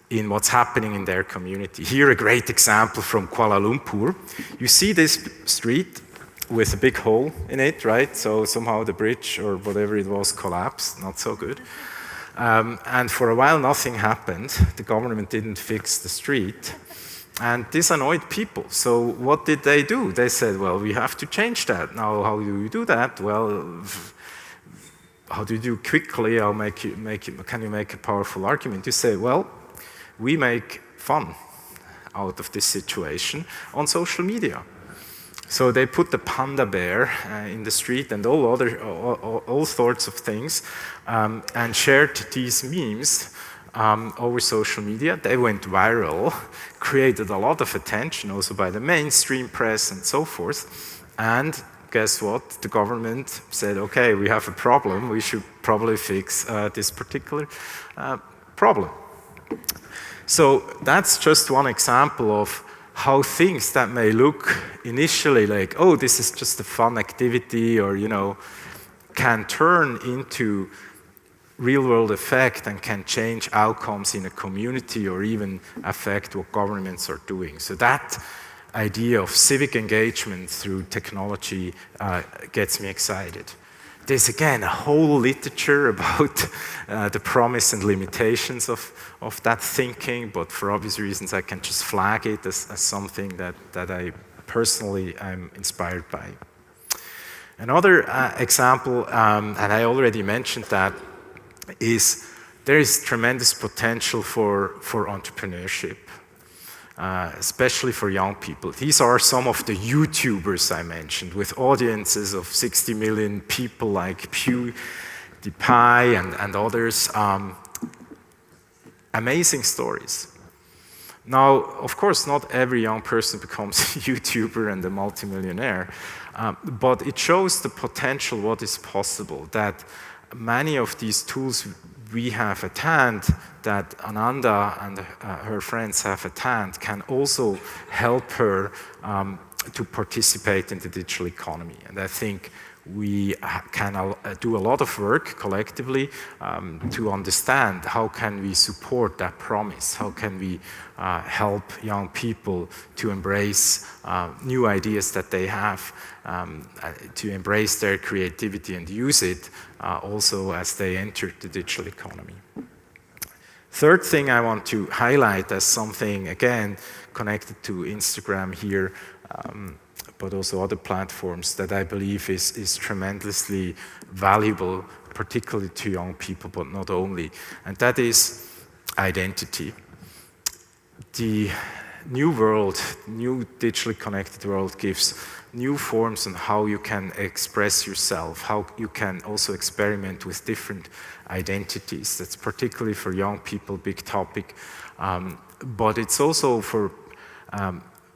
in what's happening in their community. Here, a great example from Kuala Lumpur. You see this street with a big hole in it, right? So somehow the bridge or whatever it was collapsed, not so good. And for a while, nothing happened. The government didn't fix the street. And this annoyed people. So what did they do? They said, well, we have to change that. Now, how do you do that? Well, how do you do quickly? Can you make a powerful argument? You say, well, we make fun out of this situation on social media. So they put the panda bear in the street and all sorts of things, and shared these memes over social media. They went viral, created a lot of attention also by the mainstream press and so forth. And guess what? The government said, okay, we have a problem. We should probably fix this particular problem. So that's just one example of how things that may look initially like, oh, this is just a fun activity, or, you know, can turn into real-world effect and can change outcomes in a community or even affect what governments are doing. So that idea of civic engagement through technology gets me excited. There's again a whole literature about the promise and limitations of that thinking, but for obvious reasons I can just flag it as something that I personally am inspired by. Another example, and I already mentioned that, is there is tremendous potential for entrepreneurship. Especially for young people. These are some of the YouTubers I mentioned, with audiences of 60 million people like PewDiePie and others. Amazing stories. Now, of course, not every young person becomes a YouTuber and a multimillionaire, but it shows the potential, what is possible, that many of these tools we have at hand, that Ananda and her friends have at hand, can also help her to participate in the digital economy. And I think we can do a lot of work collectively to understand how can we support that promise, how can we help young people to embrace new ideas that they have, to embrace their creativity and use it also as they enter the digital economy. Third thing I want to highlight as something, again, connected to Instagram here, but also other platforms that I believe is tremendously valuable, particularly to young people, but not only, and that is identity. The new world, new digitally connected world gives new forms on how you can express yourself, how you can also experiment with different identities. That's particularly for young people, big topic, but it's also for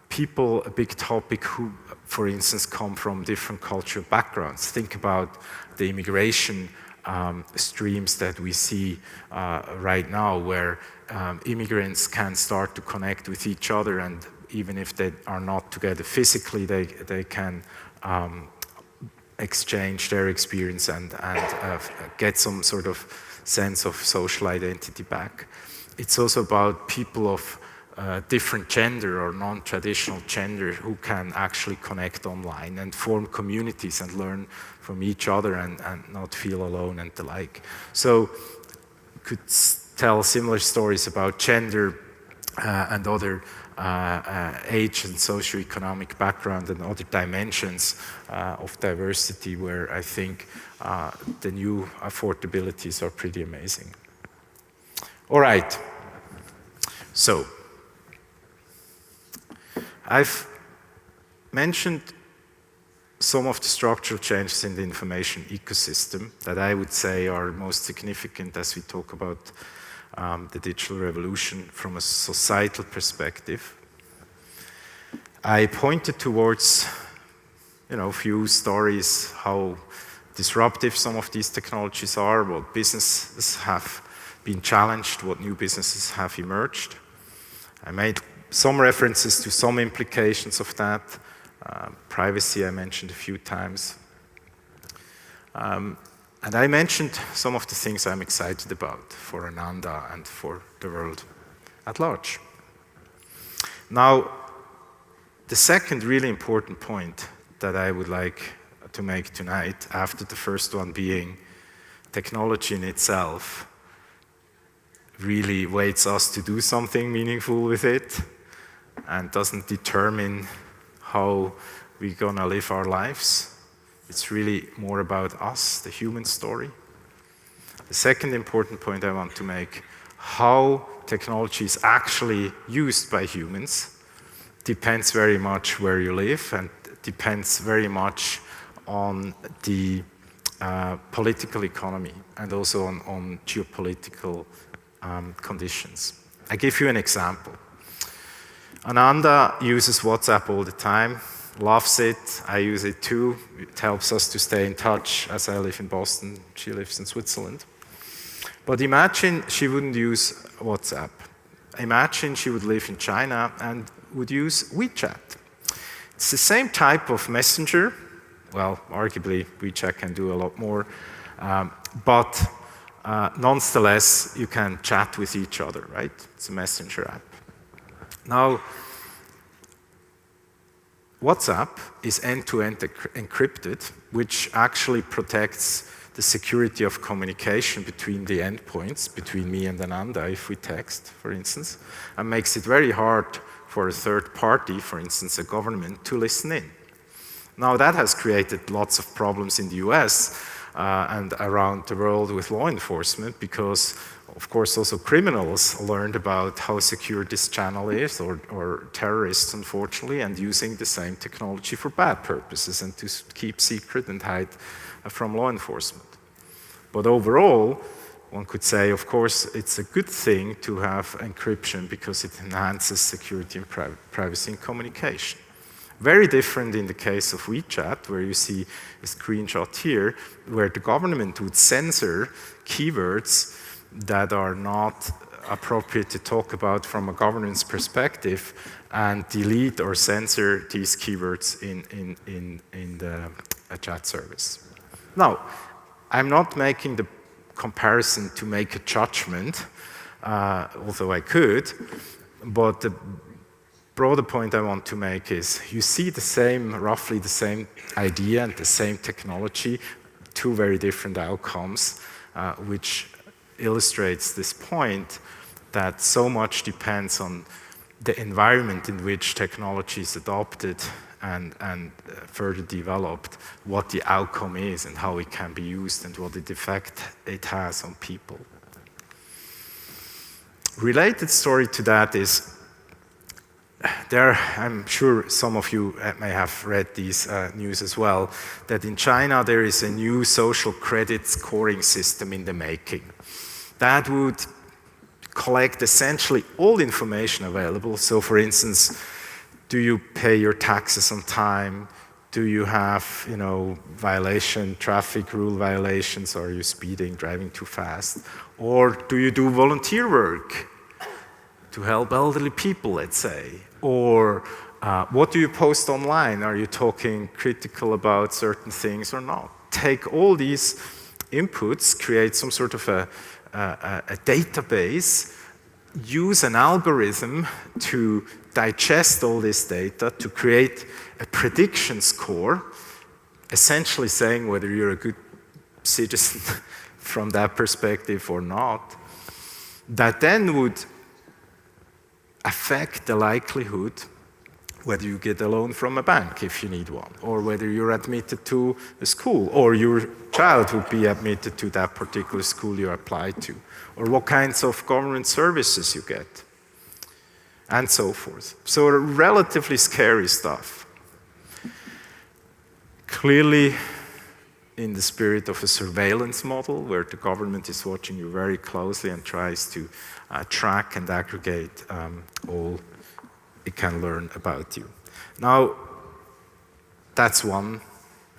people a big topic who, for instance, come from different cultural backgrounds. Think about the immigration streams that we see right now, where immigrants can start to connect with each other, and even if they are not together physically, they can exchange their experience and get some sort of sense of social identity back. It's also about people of different gender or non-traditional gender who can actually connect online and form communities and learn from each other and not feel alone and the like. So could tell similar stories about gender and other age and socioeconomic background and other dimensions of diversity where I think the new affordabilities are pretty amazing. All right, so I've mentioned some of the structural changes in the information ecosystem that I would say are most significant as we talk about the digital revolution from a societal perspective. I pointed towards, a few stories how disruptive some of these technologies are, what businesses have been challenged, what new businesses have emerged. I made some references to some implications of that. Privacy I mentioned a few times. And I mentioned some of the things I'm excited about for Ananda and for the world at large. Now, the second really important point that I would like to make tonight, after the first one being technology in itself really waits us to do something meaningful with it and doesn't determine how we're gonna live our lives. It's really more about us, the human story. The second important point I want to make, how technology is actually used by humans depends very much where you live and depends very much on the political economy and also on geopolitical conditions. I give you an example. Ananda uses WhatsApp all the time, loves it, I use it too. It helps us to stay in touch as I live in Boston, she lives in Switzerland. But imagine she wouldn't use WhatsApp. Imagine she would live in China and would use WeChat. It's the same type of messenger. Well, arguably WeChat can do a lot more, but nonetheless, you can chat with each other, right? It's a messenger app. Now, WhatsApp is end-to-end encrypted, which actually protects the security of communication between the endpoints, between me and Ananda, if we text, for instance, and makes it very hard for a third party, for instance, a government, to listen in. Now, that has created lots of problems in the US and around the world with law enforcement because, of course, also criminals learned about how secure this channel is, or terrorists, unfortunately, and using the same technology for bad purposes and to keep secret and hide from law enforcement. But overall, one could say, of course, it's a good thing to have encryption because it enhances security and privacy in communication. Very different in the case of WeChat, where you see a screenshot here, where the government would censor keywords that are not appropriate to talk about from a governance perspective and delete or censor these keywords in the chat service. Now, I'm not making the comparison to make a judgment, although I could, but the broader point I want to make is you see the same, roughly the same idea and the same technology, two very different outcomes, which illustrates this point that so much depends on the environment in which technology is adopted and further developed, what the outcome is and how it can be used and what effect it has on people. Related story to that is, I'm sure some of you may have read these news as well, that in China there is a new social credit scoring system in the making that would collect essentially all information available. So for instance, do you pay your taxes on time? Do you have, traffic rule violations? Are you speeding, driving too fast? Or do you do volunteer work to help elderly people, let's say? Or what do you post online? Are you talking critical about certain things or not? Take all these inputs, create some sort of a database use an algorithm to digest all this data to create a prediction score, essentially saying whether you're a good citizen from that perspective or not, that then would affect the likelihood whether you get a loan from a bank if you need one, or whether you're admitted to a school, or your child would be admitted to that particular school you applied to, or what kinds of government services you get, and so forth. So relatively scary stuff. Clearly, in the spirit of a surveillance model, where the government is watching you very closely and tries to track and aggregate all it can learn about you. Now, that's one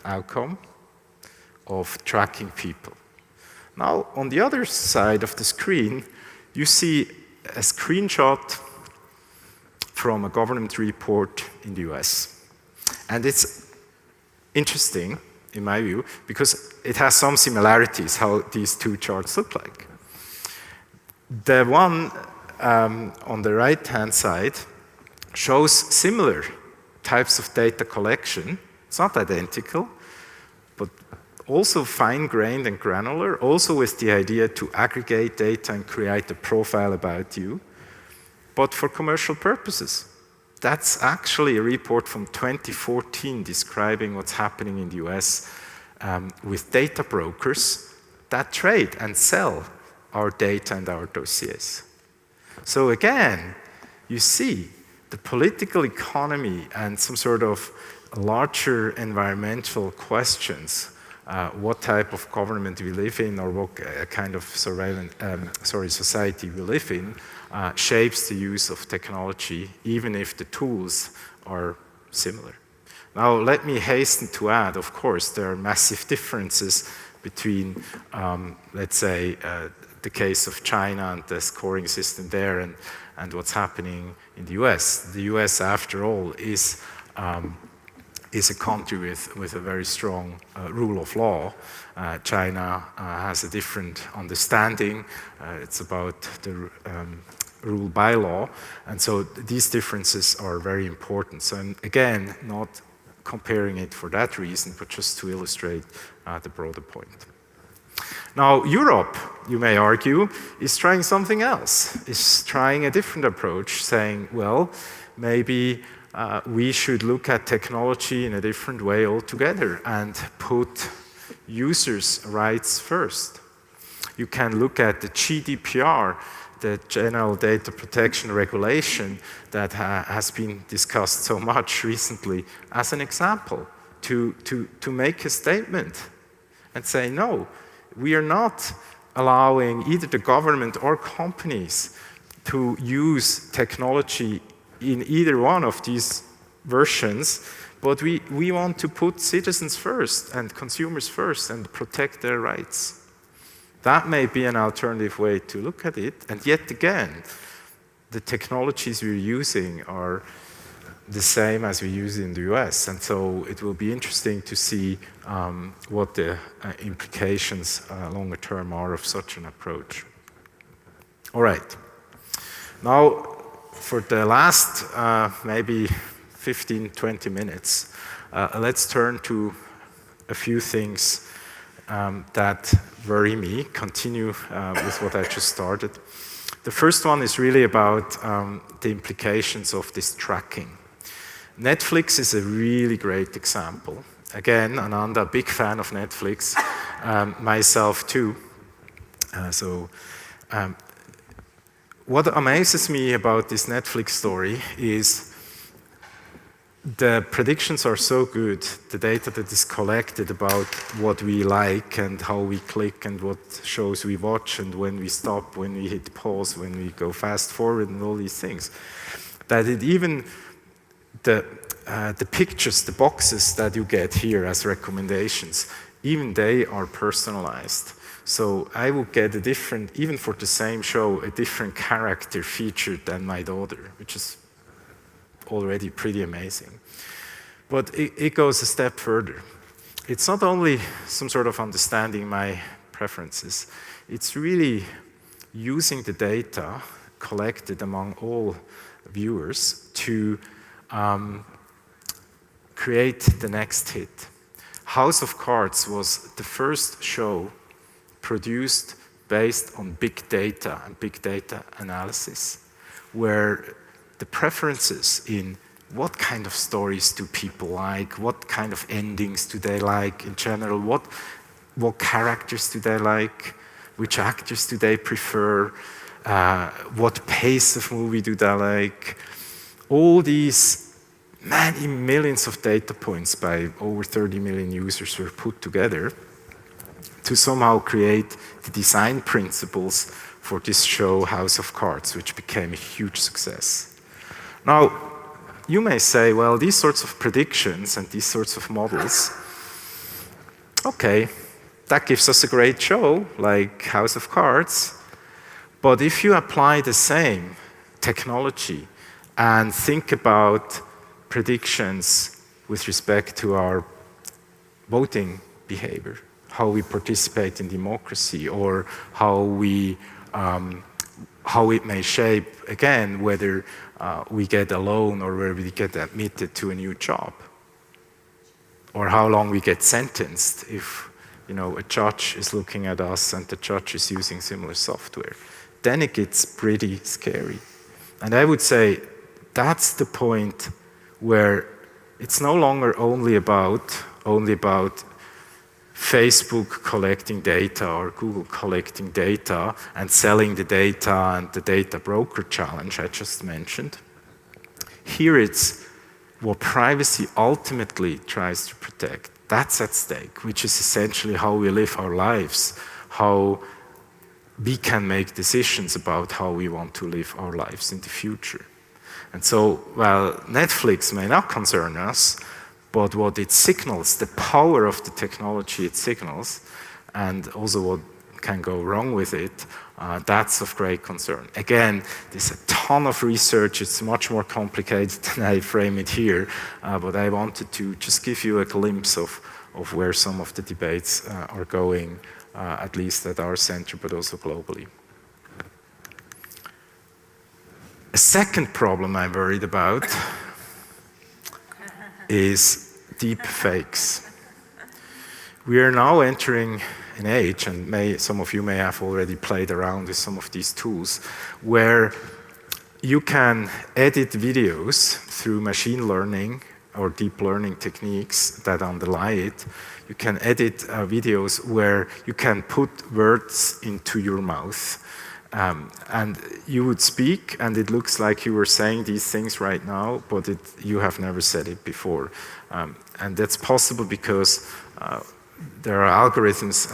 outcome of tracking people. Now, on the other side of the screen, you see a screenshot from a government report in the US. And it's interesting, in my view, because it has some similarities how these two charts look like. The one on the right-hand side shows similar types of data collection. It's not identical, but also fine-grained and granular, also with the idea to aggregate data and create a profile about you, but for commercial purposes. That's actually a report from 2014 describing what's happening in the US with data brokers that trade and sell our data and our dossiers. So again, you see the political economy and some sort of larger environmental questions, what type of government we live in or what kind of society we live in, shapes the use of technology, even if the tools are similar. Now, let me hasten to add, of course, there are massive differences between, let's say, the case of China and the scoring system there and what's happening in the US. The US, after all, is a country with a very strong rule of law. China has a different understanding. It's about the rule by law. And so these differences are very important. So I'm, again, not comparing it for that reason, but just to illustrate the broader point. Now, Europe, you may argue, is trying something else, is trying a different approach, saying, well, maybe we should look at technology in a different way altogether and put users' rights first. You can look at the GDPR, the General Data Protection Regulation that has been discussed so much recently, as an example to make a statement and say, no, we are not allowing either the government or companies to use technology in either one of these versions, but we want to put citizens first and consumers first and protect their rights. That may be an alternative way to look at it, and yet again, the technologies we're using are the same as we use in the US, and so it will be interesting to see what the implications longer term are of such an approach. All right. Now, for the last maybe 15, 20 minutes, let's turn to a few things that worry me, continue with what I just started. The first one is really about the implications of this tracking. Netflix is a really great example. Again, Ananda, big fan of Netflix, myself too. What amazes me about this Netflix story is the predictions are so good, the data that is collected about what we like and how we click and what shows we watch and when we stop, when we hit pause, when we go fast forward and all these things, that it even the pictures, the boxes that you get here as recommendations, even they are personalized. So I will get a different, even for the same show, a different character featured than my daughter, which is already pretty amazing. But it goes a step further. It's not only some sort of understanding my preferences, it's really using the data collected among all viewers to create the next hit. House of Cards was the first show produced based on big data and big data analysis, where the preferences in what kind of stories do people like, what kind of endings do they like in general, what characters do they like, which actors do they prefer, what pace of movie do they like. All these many millions of data points by over 30 million users were put together to somehow create the design principles for this show, House of Cards, which became a huge success. Now, you may say, well, these sorts of predictions and these sorts of models, okay, that gives us a great show, like House of Cards, but if you apply the same technology and think about predictions with respect to our voting behavior, how we participate in democracy, or how it may shape, again, whether we get a loan or whether we get admitted to a new job, or how long we get sentenced if a judge is looking at us and the judge is using similar software. Then it gets pretty scary. And I would say that's the point where it's no longer only about Facebook collecting data or Google collecting data and selling the data and the data broker challenge I just mentioned. Here it's what privacy ultimately tries to protect. That's at stake, which is essentially how we live our lives, how we can make decisions about how we want to live our lives in the future. And so, while Netflix may not concern us, but what it signals, the power of the technology it signals, and also what can go wrong with it, that's of great concern. Again, there's a ton of research. It's much more complicated than I frame it here, but I wanted to just give you a glimpse of where some of the debates are going, at least at our center, but also globally. A second problem I'm worried about is deep fakes. We are now entering an age, and some of you may have already played around with some of these tools, where you can edit videos through machine learning or deep learning techniques that underlie it. You can edit videos where you can put words into your mouth. And you would speak, and it looks like you were saying these things right now, but you have never said it before. And that's possible because there are algorithms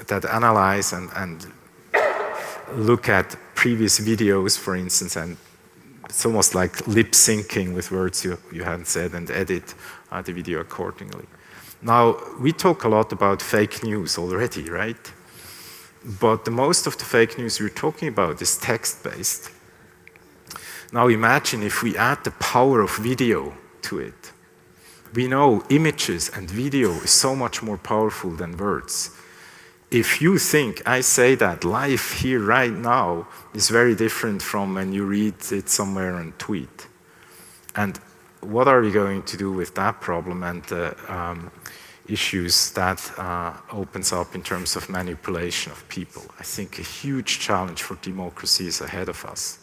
that analyze and look at previous videos, for instance, and it's almost like lip syncing with words you hadn't said and edit the video accordingly. Now, we talk a lot about fake news already, right? But the most of the fake news we're talking about is text-based. Now imagine if we add the power of video to it. We know images and video is so much more powerful than words. If you think I say that live here right now is very different from when you read it somewhere on tweet. And what are we going to do with that problem and the issues that opens up in terms of manipulation of people? I think a huge challenge for democracy is ahead of us.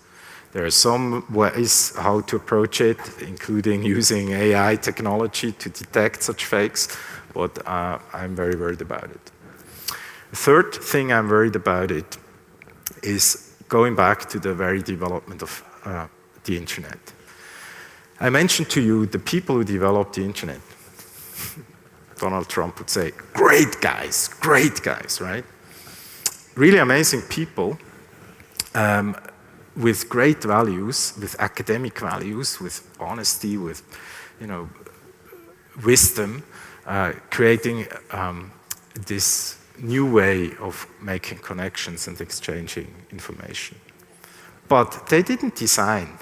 There are some ways how to approach it, including using AI technology to detect such fakes, but I'm very worried about it. The third thing I'm worried about it is going back to the very development of the internet. I mentioned to you the people who developed the internet. Donald Trump would say, great guys, right? Really amazing people with great values, with academic values, with honesty, with wisdom, creating this new way of making connections and exchanging information. But they didn't design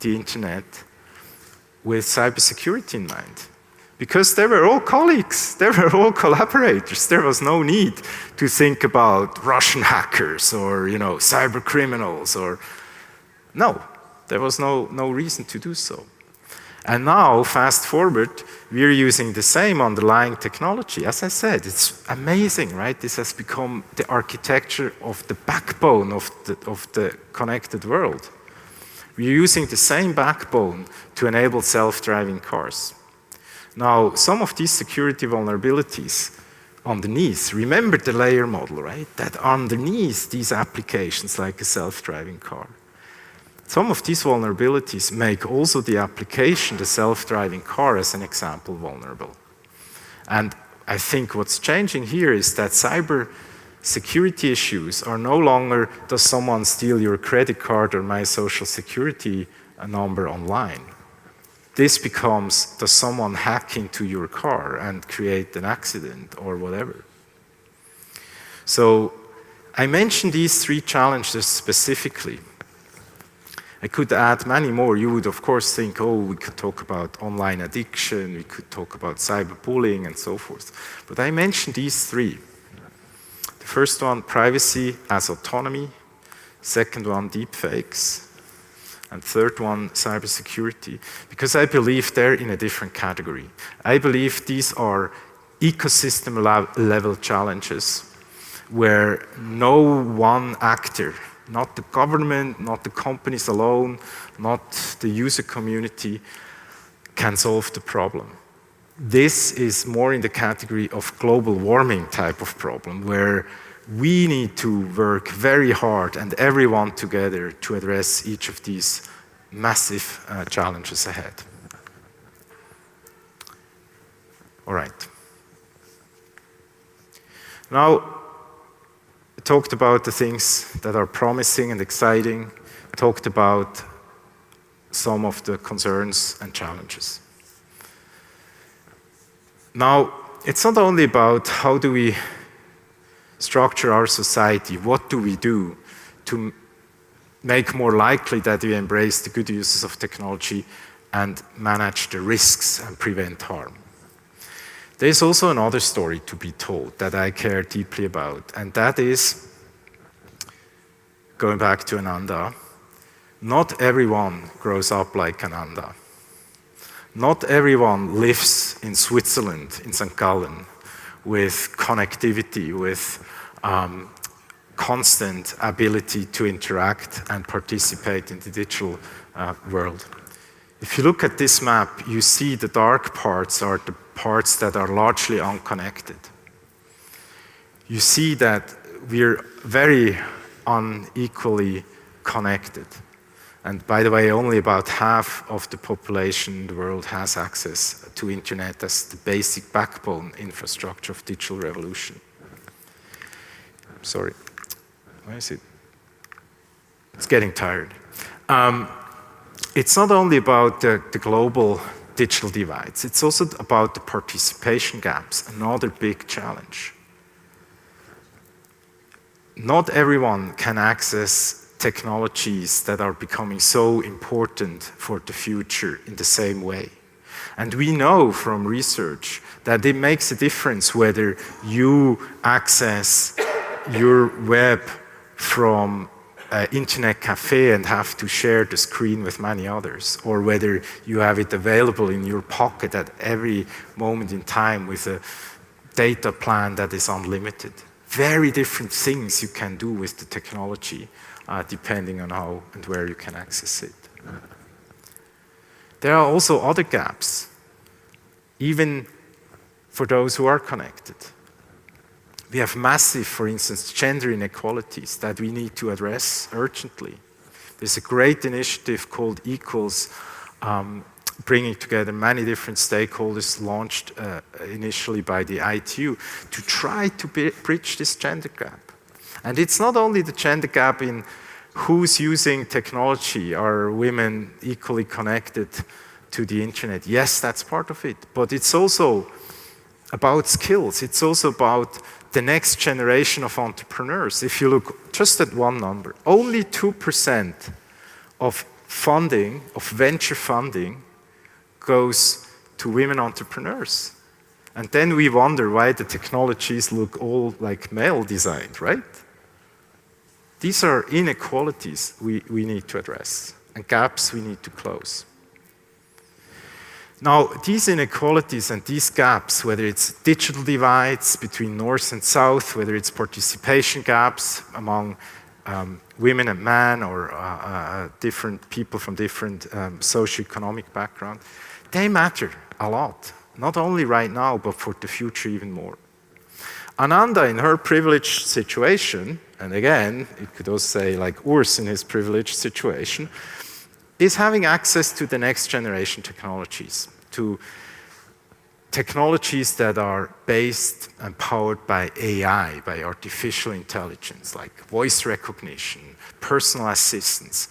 the internet with cybersecurity in mind. Because they were all colleagues, they were all collaborators. There was no need to think about Russian hackers or cyber criminals or No, there was no reason to do so. And now, fast forward, we're using the same underlying technology. As I said, it's amazing, right? This has become the architecture of the backbone of the connected world. We're using the same backbone to enable self-driving cars. Now, some of these security vulnerabilities underneath, remember the layer model, right? That underneath these applications like a self-driving car. Some of these vulnerabilities make also the application, the self-driving car as an example, vulnerable. And I think what's changing here is that cyber security issues are no longer, does someone steal your credit card or my social security number online? This becomes, does someone hack into your car and create an accident or whatever? So I mentioned these three challenges specifically. I could add many more. You would, of course, think, oh, we could talk about online addiction, we could talk about cyberbullying, and so forth. But I mentioned these three. The first one, privacy as autonomy. Second one, deepfakes. And third one, cybersecurity. Because I believe they're in a different category. I believe these are ecosystem level challenges where no one actor, not the government, not the companies alone, not the user community, can solve the problem. This is more in the category of global warming type of problem, where we need to work very hard and everyone together to address each of these massive challenges ahead. All right. Now, talked about the things that are promising and exciting, talked about some of the concerns and challenges. Now, it's not only about how do we structure our society, what do we do to make more likely that we embrace the good uses of technology and manage the risks and prevent harm. There's also another story to be told that I care deeply about, and that is, going back to Ananda, not everyone grows up like Ananda. Not everyone lives in Switzerland, in St. Gallen, with connectivity, with constant ability to interact and participate in the digital world. If you look at this map, you see the dark parts are the parts that are largely unconnected. You see that we're very unequally connected. And by the way, only about half of the population in the world has access to internet as the basic backbone infrastructure of digital revolution. Sorry, where is it? It's getting tired. It's not only about the global digital divides, it's also about the participation gaps, another big challenge. Not everyone can access technologies that are becoming so important for the future in the same way. And we know from research that it makes a difference whether you access your web from an internet cafe and have to share the screen with many others, or whether you have it available in your pocket at every moment in time with a data plan that is unlimited. Very different things you can do with the technology, depending on how and where you can access it. There are also other gaps, even for those who are connected. We have massive, for instance, gender inequalities that we need to address urgently. There's a great initiative called Equals, bringing together many different stakeholders, launched initially by the ITU, to try to bridge this gender gap. And it's not only the gender gap in who's using technology. Are women equally connected to the internet? Yes, that's part of it. But it's also about skills. It's also about the next generation of entrepreneurs. If you look just at one number, only 2% of funding, of venture funding, goes to women entrepreneurs. And then we wonder why the technologies look all like male designed, right? These are inequalities we need to address and gaps we need to close. Now, these inequalities and these gaps, whether it's digital divides between North and South, whether it's participation gaps among women and men or different people from different socioeconomic background, they matter a lot, not only right now, but for the future even more. Ananda, in her privileged situation, and again, it could also say like Urs in his privileged situation, is having access to the next generation technologies, to technologies that are based and powered by AI, by artificial intelligence, like voice recognition, personal assistance,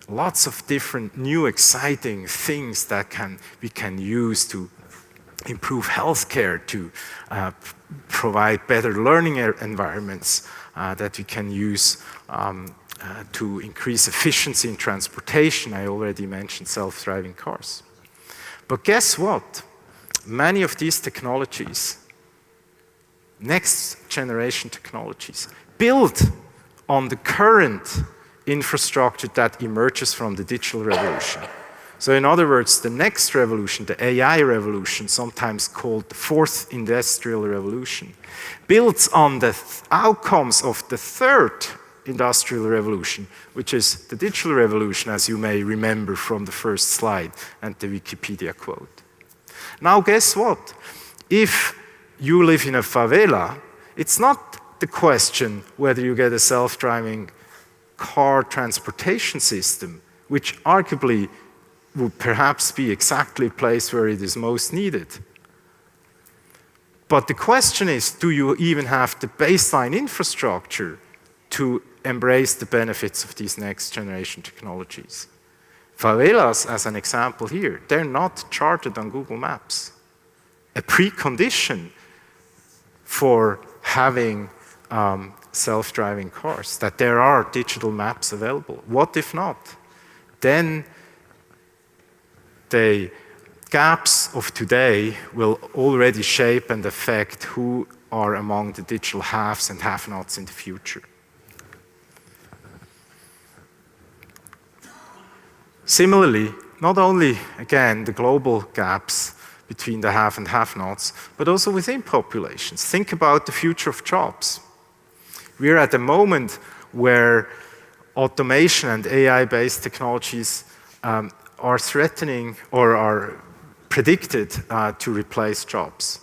lots of different new exciting things that we can use to improve healthcare, to provide better learning environments that we can use to increase efficiency in transportation. I already mentioned self-driving cars. But guess what? Many of these technologies, next generation technologies, build on the current infrastructure that emerges from the digital revolution. So in other words, the next revolution, the AI revolution, sometimes called the fourth industrial revolution, builds on the outcomes of the third industrial revolution, which is the digital revolution, as you may remember from the first slide and the Wikipedia quote. Now guess what? If you live in a favela, it's not the question whether you get a self-driving car transportation system, which arguably would perhaps be exactly a place where it is most needed. But the question is, do you even have the baseline infrastructure to embrace the benefits of these next generation technologies? Favelas, as an example here, they're not charted on Google Maps. A precondition for having self-driving cars, that there are digital maps available. What if not? Then the gaps of today will already shape and affect who are among the digital haves and have-nots in the future. Similarly, not only, again, the global gaps between the have and have-nots, but also within populations. Think about the future of jobs. We are at a moment where automation and AI-based technologies are threatening or are predicted to replace jobs.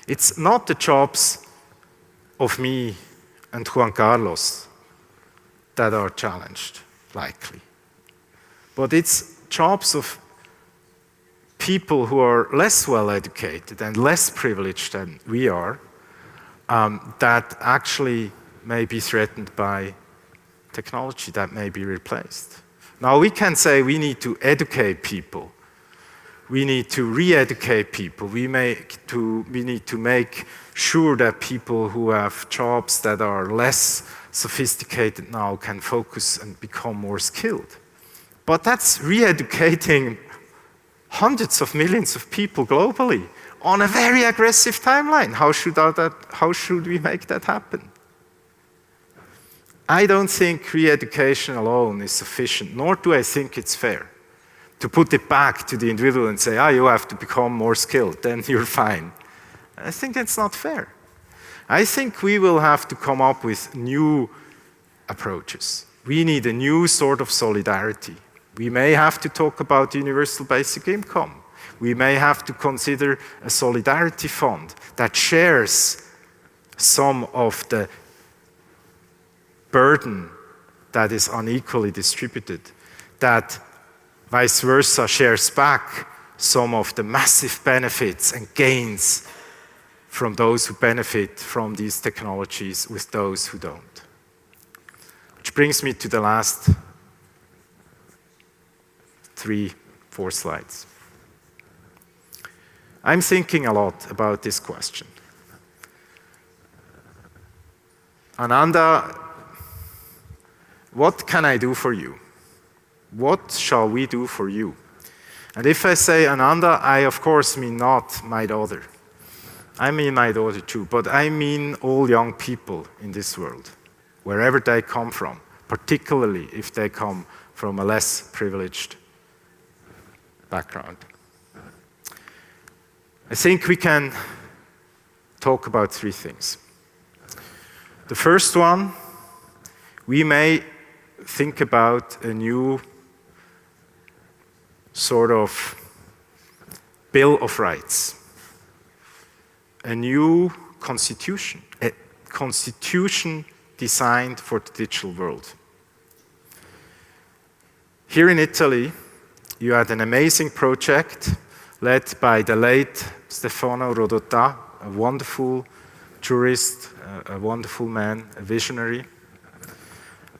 It's not the jobs of me and Juan Carlos that are challenged, likely. But it's jobs of people who are less well educated and less privileged than we are that actually may be threatened by technology that may be replaced. Now we can say we need to educate people. We need to re-educate people. We need to make sure that people who have jobs that are less sophisticated now can focus and become more skilled. But that's re-educating hundreds of millions of people globally on a very aggressive timeline. How should we make that happen? I don't think re-education alone is sufficient, nor do I think it's fair to put it back to the individual and say, you have to become more skilled, then you're fine. I think that's not fair. I think we will have to come up with new approaches. We need a new sort of solidarity. We may have to talk about universal basic income. We may have to consider a solidarity fund that shares some of the burden that is unequally distributed, that vice versa shares back some of the massive benefits and gains from those who benefit from these technologies with those who don't. Which brings me to the last 3-4 slides. I'm thinking a lot about this question. Ananda, what can I do for you? What shall we do for you? And if I say Ananda, I of course mean not my daughter. I mean my daughter too, but I mean all young people in this world. wherever they come from, particularly if they come from a less privileged background. I think we can talk about three things. The first one, we may think about a new sort of Bill of Rights, a new constitution, a constitution designed for the digital world. Here in Italy, you had an amazing project led by the late Stefano Rodotà, a wonderful jurist, a wonderful man, a visionary,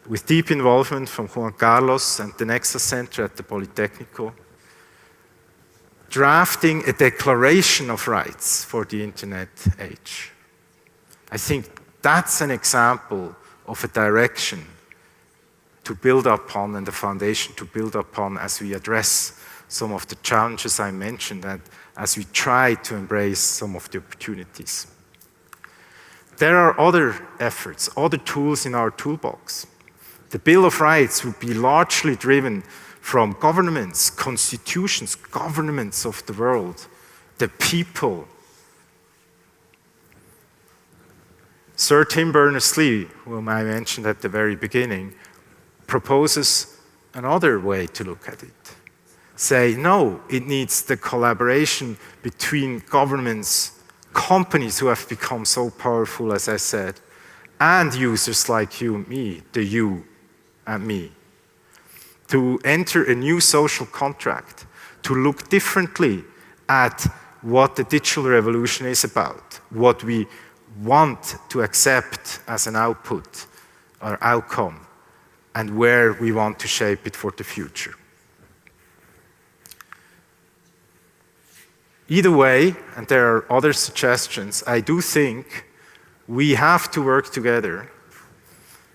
with deep involvement from Juan Carlos and the Nexus Center at the Politecnico, drafting a declaration of rights for the internet age. I think that's an example of a direction to build upon and a foundation to build upon as we address some of the challenges I mentioned and as we try to embrace some of the opportunities. There are other efforts, other tools in our toolbox. The Bill of Rights would be largely driven from governments, constitutions, governments of the world, the people. Sir Tim Berners-Lee, whom I mentioned at the very beginning, proposes another way to look at it. Say, no, it needs the collaboration between governments, companies who have become so powerful, as I said, and users like you and me, the you and me, to enter a new social contract, to look differently at what the digital revolution is about, what we want to accept as an output or outcome, and where we want to shape it for the future. Either way, and there are other suggestions, I do think we have to work together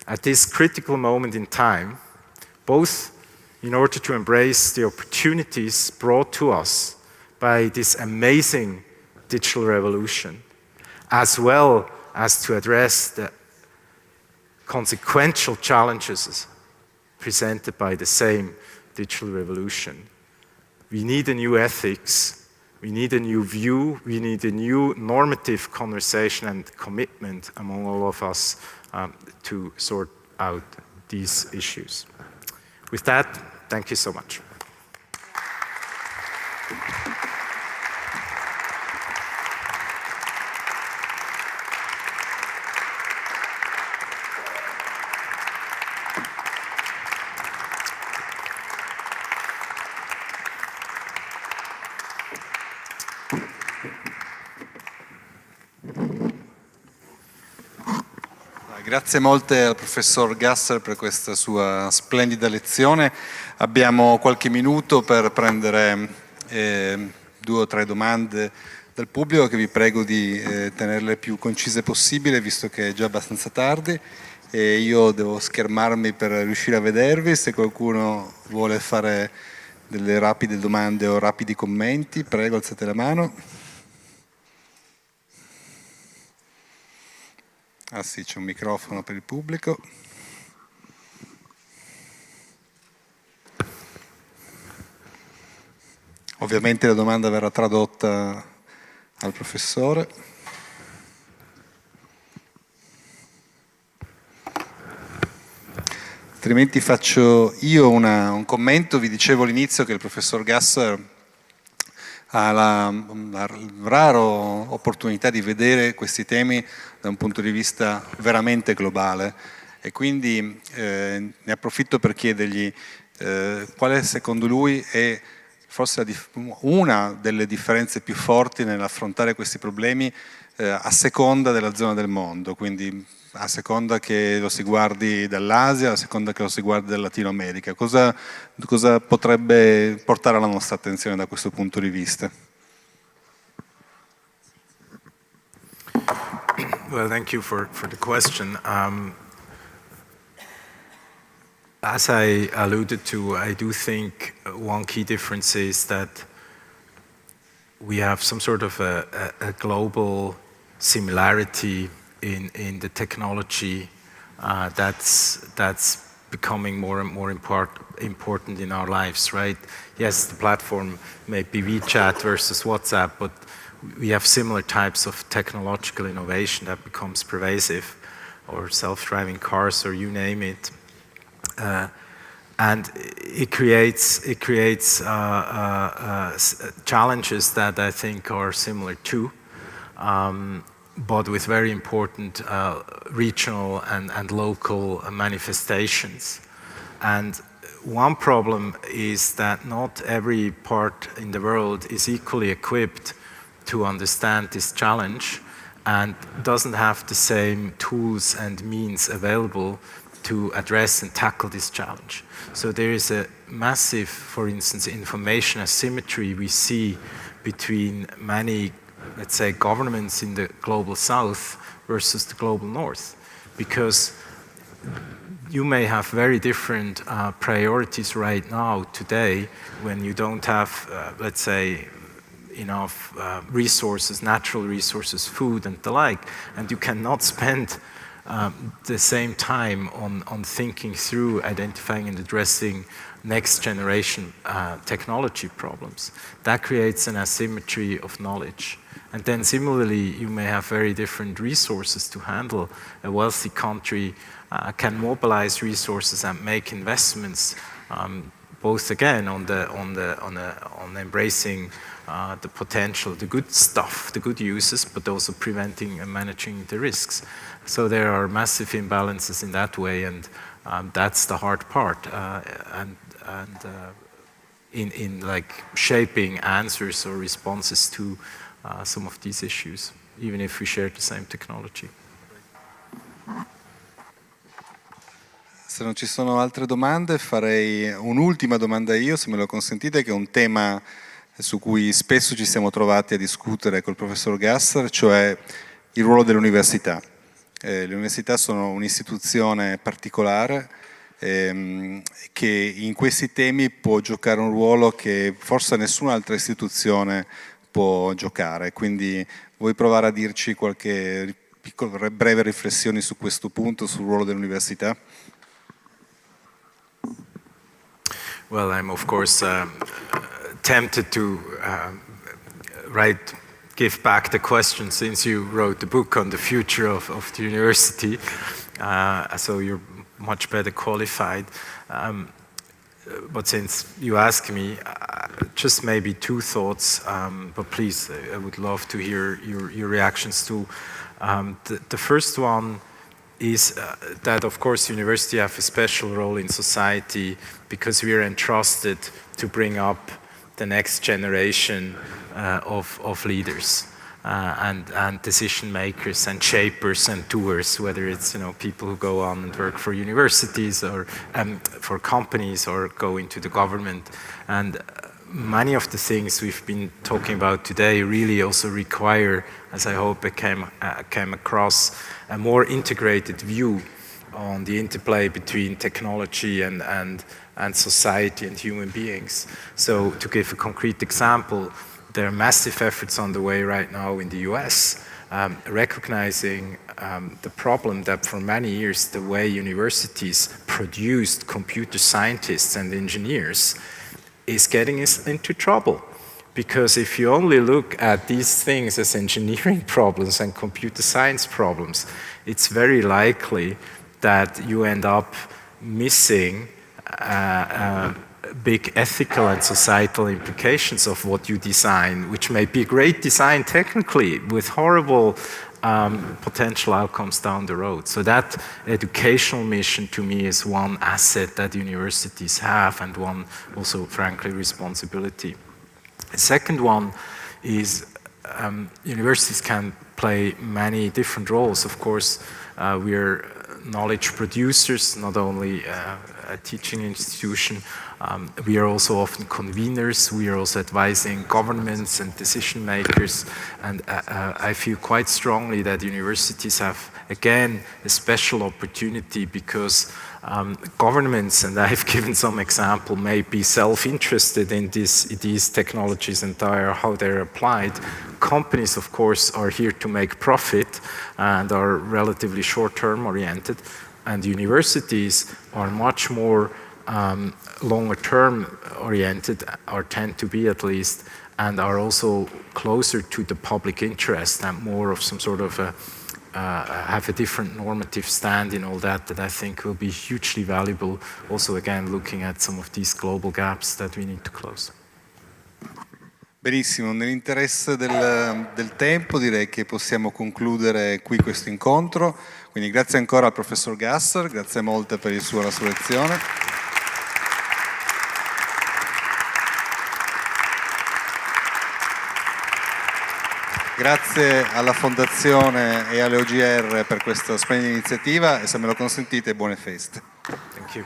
at this critical moment in time, both in order to embrace the opportunities brought to us by this amazing digital revolution, as well as to address the consequential challenges presented by the same digital revolution. We need a new ethics, we need a new view, we need a new normative conversation and commitment among all of us to sort out these issues. With that, thank you so much. Grazie molte al professor Gasser per questa sua splendida lezione. Abbiamo qualche minuto per prendere 2 o 3 domande dal pubblico che vi prego di tenerle più concise possibile visto che è già abbastanza tardi e io devo schermarmi per riuscire a vedervi. Se qualcuno vuole fare delle rapide domande o rapidi commenti, prego alzate la mano. Ah sì, c'è un microfono per il pubblico. Ovviamente la domanda verrà tradotta al professore. Altrimenti faccio io un commento. Vi dicevo all'inizio che il professor Gasser ha la rara opportunità di vedere questi temi da un punto di vista veramente globale e quindi ne approfitto per chiedergli quale secondo lui è forse una delle differenze più forti nell'affrontare questi problemi a seconda della zona del mondo, quindi a seconda che lo si guardi dall'Asia, a seconda che lo si guardi dal Latino America. Cosa potrebbe portare la nostra attenzione da questo punto di vista? Well, thank you for the question. As I alluded to, I do think one key difference is that we have some sort of a global similarity in the technology that's becoming more and more important in our lives, right? Yes, the platform may be WeChat versus WhatsApp, but we have similar types of technological innovation that becomes pervasive, or self-driving cars, or you name it. And it creates challenges that I think are similar too, but with very important regional and local manifestations. And one problem is that not every part in the world is equally equipped to understand this challenge and doesn't have the same tools and means available to address and tackle this challenge. So there is a massive, for instance, information asymmetry we see between many, let's say, governments in the global south versus the global north, because you may have very different priorities right now, today, when you don't have, let's say, enough resources, natural resources, food and the like, and you cannot spend the same time on thinking through, identifying and addressing next generation technology problems. That creates an asymmetry of knowledge. And then similarly, you may have very different resources to handle. A wealthy country can mobilize resources and make investments, both again on embracing the potential, the good stuff, the good uses, but also preventing and managing the risks. So there are massive imbalances in that way, and that's the hard part. In like shaping answers or responses to some of these issues, even if we share the same technology. Se non ci sono altre domande, farei un'ultima domanda io, se me lo consentite, che è un tema su cui spesso ci siamo trovati a discutere col professor Gasser, cioè il ruolo dell'università. Le università sono un'istituzione particolare che in questi temi può giocare un ruolo che forse nessun'altra istituzione può giocare. Quindi vuoi provare a dirci qualche breve riflessione su questo punto, sul ruolo dell'università? Well, I'm of course tempted to give back the question, since you wrote the book on the future of the university, so you're much better qualified. But since you asked me, just maybe two thoughts, but please, I would love to hear your reactions too. The first one is that, of course, university have a special role in society because we are entrusted to bring up the next generation of leaders and decision makers and shapers and doers, whether it's people who go on and work for universities or for companies or go into the government. And many of the things we've been talking about today really also require, as I hope it came across, a more integrated view on the interplay between technology and society and human beings. So to give a concrete example, there are massive efforts on the way right now in the US, recognizing the problem that for many years the way universities produced computer scientists and engineers is getting us into trouble. Because if you only look at these things as engineering problems and computer science problems, it's very likely that you end up missing big ethical and societal implications of what you design, which may be a great design technically with horrible potential outcomes down the road. So that educational mission to me is one asset that universities have, and one also, frankly, responsibility. The second one is universities can play many different roles. Of course, we're knowledge producers, not only a teaching institution. We are also often conveners. We are also advising governments and decision makers. And I feel quite strongly that universities have, again, a special opportunity, because governments, and I've given some example, may be self-interested in these technologies and how they're applied. Companies, of course, are here to make profit and are relatively short-term oriented. and universities are much more longer term oriented, or tend to be at least, and are also closer to the public interest and more of some sort of have a different normative stand in all that I think will be hugely valuable, also again looking at some of these global gaps that we need to close. Benissimo, nell'interesse del tempo direi che possiamo concludere qui questo incontro, quindi grazie ancora al professor Gasser, grazie molte per la sua lezione. Grazie alla Fondazione e alle OGR per questa splendida iniziativa e, se me lo consentite, buone feste. Thank you.